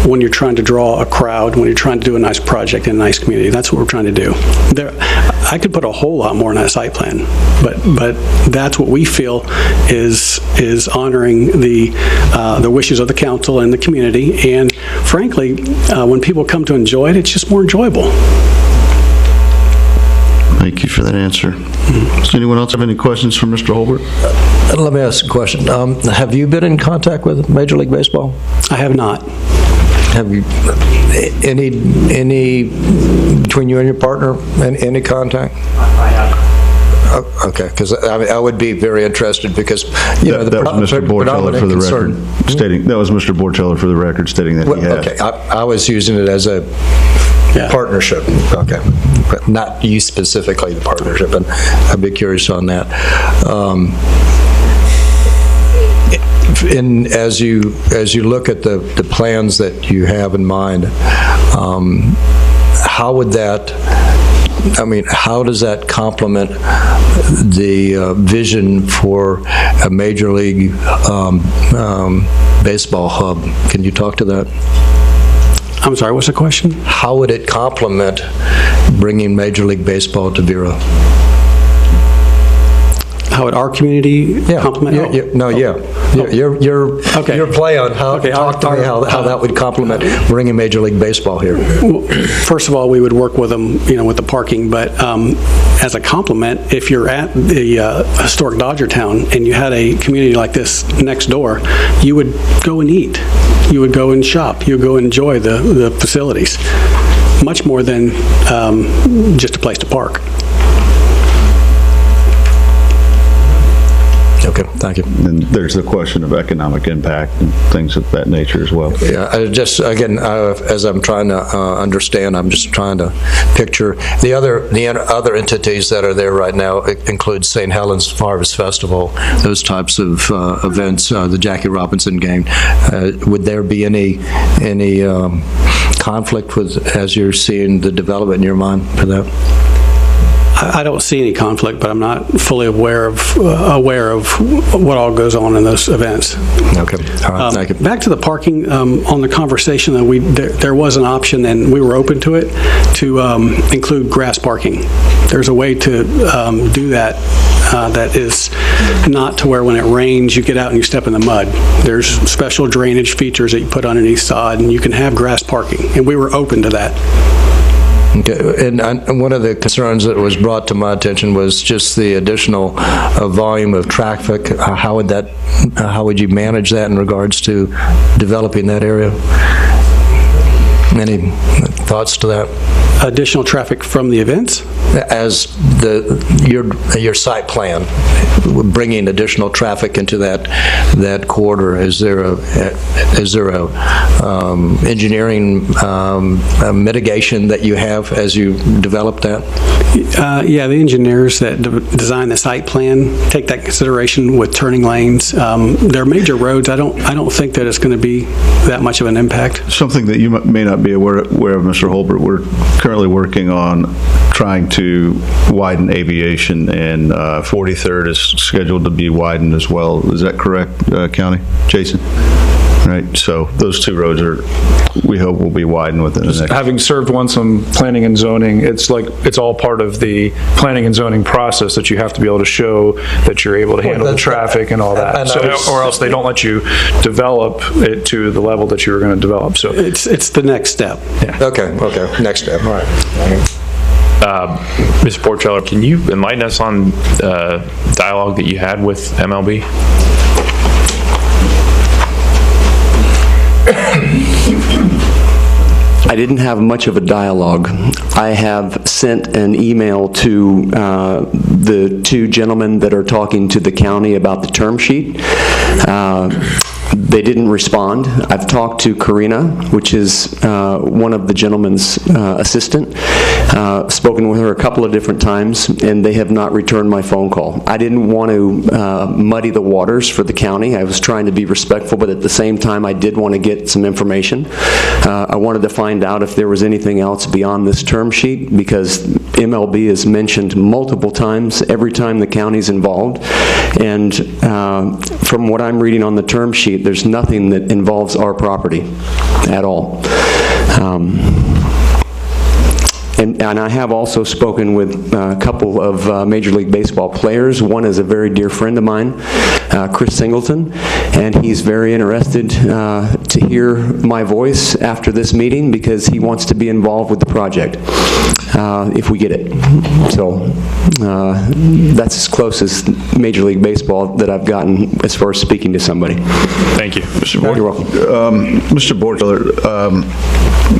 when you're trying to draw a crowd, when you're trying to do a nice project in a nice community. That's what we're trying to do. I could put a whole lot more in that site plan, but that's what we feel is honoring the wishes of the council and the community. And frankly, when people come to enjoy it, it's just more enjoyable. Thank you for that answer. Does anyone else have any questions for Mr. Holbert? Let me ask a question. Have you been in contact with Major League Baseball? I have not. Have you, any between you and your partner, any contact? I have. Okay, because I would be very interested because, you know, That was Mr. Borchello for the record stating, that was Mr. Borchello for the record stating that he had. Okay, I was using it as a partnership, okay, but not you specifically, the partnership, and I'd be curious on that. And as you look at the plans that you have in mind, how would that, I mean, how does that complement the vision for a Major League Baseball hub? Can you talk to that? I'm sorry, what's the question? How would it complement bringing Major League Baseball to Vero? How would our community complement? Your play on how, talk to me how that would complement bringing Major League Baseball here. Well, first of all, we would work with them, you know, with the parking, but as a complement, if you're at the historic Dodgertown and you had a community like this next door, you would go and eat. You would go and shop. You would go enjoy the facilities, much more than just a place to park. Okay, thank you. And there's the question of economic impact and things of that nature as well. Yeah, I just, again, as I'm trying to understand, I'm just trying to picture the other entities that are there right now. It includes St. Helens Harvest Festival, those types of events, the Jackie Robinson game. Would there be any conflict with, as you're seeing the development in your mind for that? I don't see any conflict, but I'm not fully aware of what all goes on in those events. Okay, all right, thank you. Back to the parking, on the conversation that there was an option, and we were open to it, to include grass parking. There's a way to do that that is not to where when it rains, you get out and you step in the mud. There's special drainage features that you put underneath sod, and you can have grass parking, and we were open to that. Okay, and one of the concerns that was brought to my attention was just the additional volume of traffic. How would you manage that in regards to developing that area? Any thoughts to that? Additional traffic from the events? As your site plan, bringing additional traffic into that corridor, is there a engineering mitigation that you have as you develop that? Yeah, the engineers that design the site plan take that consideration with turning lanes. They're major roads. I don't think that it's going to be that much of an impact. Something that you may not be aware of, Mr. Holbert, we're currently working on trying to widen aviation, and 43rd is scheduled to be widened as well. Is that correct, County? Jason? Right, so those two roads we hope will be widened within the next. Having served once on planning and zoning, it's all part of the planning and zoning process that you have to be able to show that you're able to handle the traffic and all that. Or else they don't let you develop it to the level that you were going to develop. So it's the next step. Yeah. Okay, next step. All right. Mr. Borchello, can you enlighten us on dialogue that you had with MLB? I didn't have much of a dialogue. I have sent an email to the two gentlemen that are talking to the county about the term sheet. They didn't respond. I've talked to Karina, which is one of the gentleman's assistant, spoken with her a couple of different times, and they have not returned my phone call. I didn't want to muddy the waters for the county. I was trying to be respectful, but at the same time, I did want to get some information. I wanted to find out if there was anything else beyond this term sheet, because MLB is mentioned multiple times every time the county's involved, and from what I'm reading on the term sheet, there's nothing that involves our property at all. And I have also spoken with a couple of Major League Baseball players. One is a very dear friend of mine, Chris Singleton, and he's very interested to hear my voice after this meeting because he wants to be involved with the project if we get it. So that's as close as Major League Baseball that I've gotten as far as speaking to somebody. Thank you. Mr. Borchello. You're welcome. Mr. Borchello,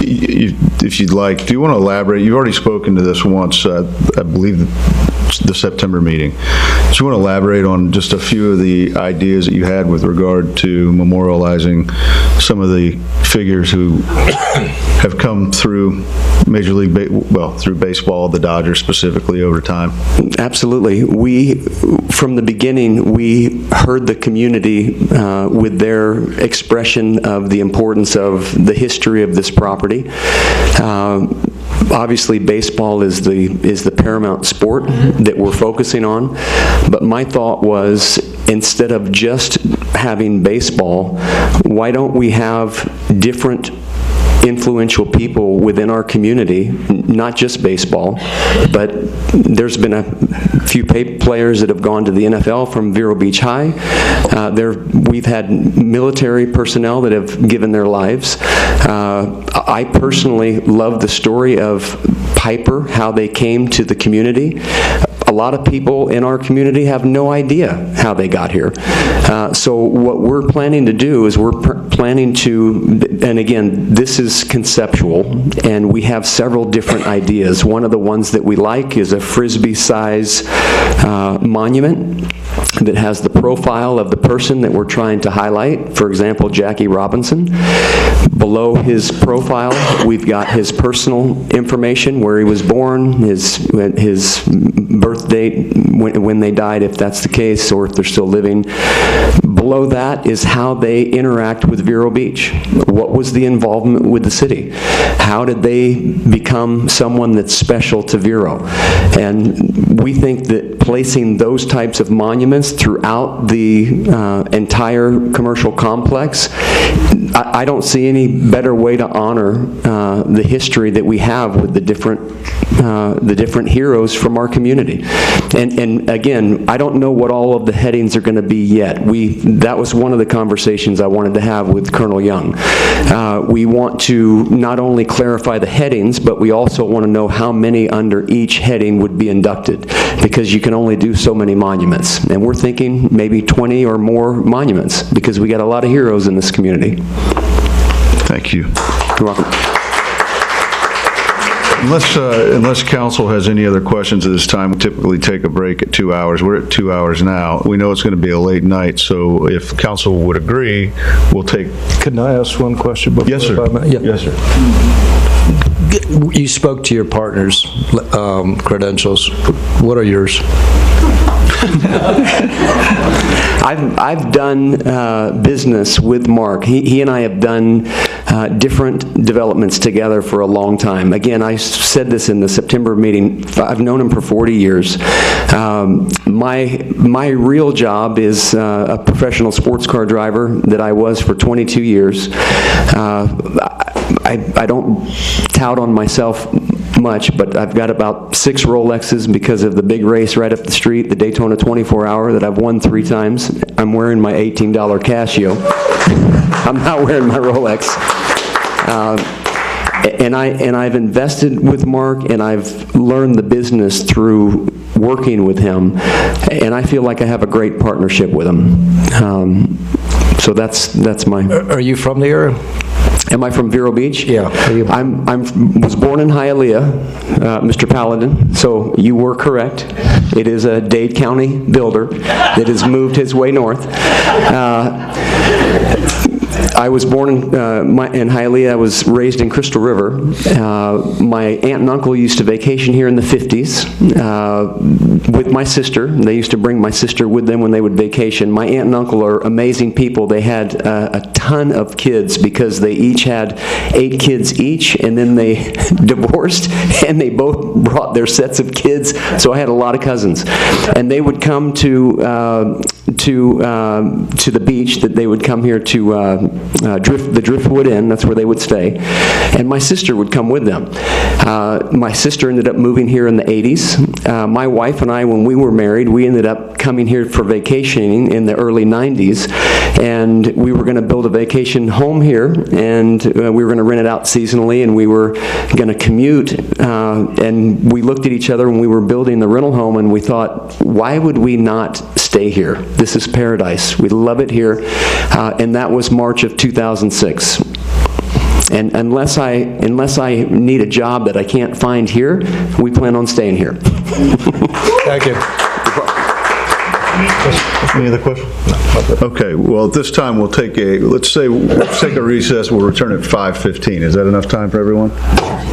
you if you'd like, do you want to elaborate? You've already spoken to this once, I believe, the September meeting. Do you want to elaborate on just a few of the ideas that you had with regard to memorializing some of the figures who have come through Major League, through baseball, the Dodgers specifically, over time? Absolutely. From the beginning, we heard the community with their expression of the importance of the history of this property. Obviously, baseball is the paramount sport that we're focusing on, but my thought was, instead of just having baseball, why don't we have different influential people within our community, not just baseball, but there's been a few players that have gone to the NFL from Vero Beach High. We've had military personnel that have given their lives. I personally love the story of Piper, how they came to the community. A lot of people in our community have no idea how they got here. So what we're planning to do is we're planning to, and again, this is conceptual, and we have several different ideas. One of the ones that we like is a Frisbee-size monument that has the profile of the person that we're trying to highlight. For example, Jackie Robinson. Below his profile, we've got his personal information, where he was born, his birth date, when they died, if that's the case, or if they're still living. Below that is how they interact with Vero Beach. What was the involvement with the city? How did they become someone that's special to Vero? And we think that placing those types of monuments throughout the entire commercial complex, I don't see any better way to honor the history that we have with the different heroes from our community. And again, I don't know what all of the headings are going to be yet. That was one of the conversations I wanted to have with Colonel Young. We want to not only clarify the headings, but we also want to know how many under each heading would be inducted, because you can only do so many monuments. And we're thinking maybe 20 or more monuments, because we got a lot of heroes in this community. Thank you. You're welcome. Unless council has any other questions at this time, we typically take a break at 2 hours. We're at 2 hours now. We know it's going to be a late night, so if council would agree, we'll take... Can I ask one question? Yes, sir. Yes, sir. You spoke to your partner's credentials. What are yours? I've done business with Mark. He and I have done different developments together for a long time. Again, I said this in the September meeting. I've known him for 40 years. My real job is a professional sports car driver that I was for 22 years. I don't tout on myself much, but I've got about 6 Rolexes because of the big race right up the street, the Daytona 24-hour that I've won 3 times. I'm wearing my $18 Casio. I'm not wearing my Rolex. And I've invested with Mark, and I've learned the business through working with him, and I feel like I have a great partnership with him. So that's my... Are you from the area? Am I from Vero Beach? Yeah. I was born in Hialeah, Mr. Paladin, so you were correct. It is a Dade County builder that has moved his way north. I was born in Hialeah. I was raised in Crystal River. My aunt and uncle used to vacation here in the 50s with my sister. They used to bring my sister with them when they would vacation. My aunt and uncle are amazing people. They had a ton of kids because they each had 8 kids each, and then they divorced, and they both brought their sets of kids. So I had a lot of cousins, and they would come to the beach. That they would come here to the Driftwood Inn. That's where they would stay, and my sister would come with them. My sister ended up moving here in the 80s. My wife and I, when we were married, we ended up coming here for vacationing in the early 90s, and we were going to build a vacation home here, and we were going to rent it out seasonally, and we were going to commute, and we looked at each other when we were building the rental home, and we thought, why would we not stay here? This is paradise. We love it here, and that was March of 2006. And unless I need a job that I can't find here, we plan on staying here. Thank you. Any other questions? Okay, well, at this time, let's take a recess. We'll return at 5:15. Is that enough time for everyone?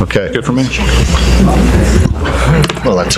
Okay. Good for me. Well, that's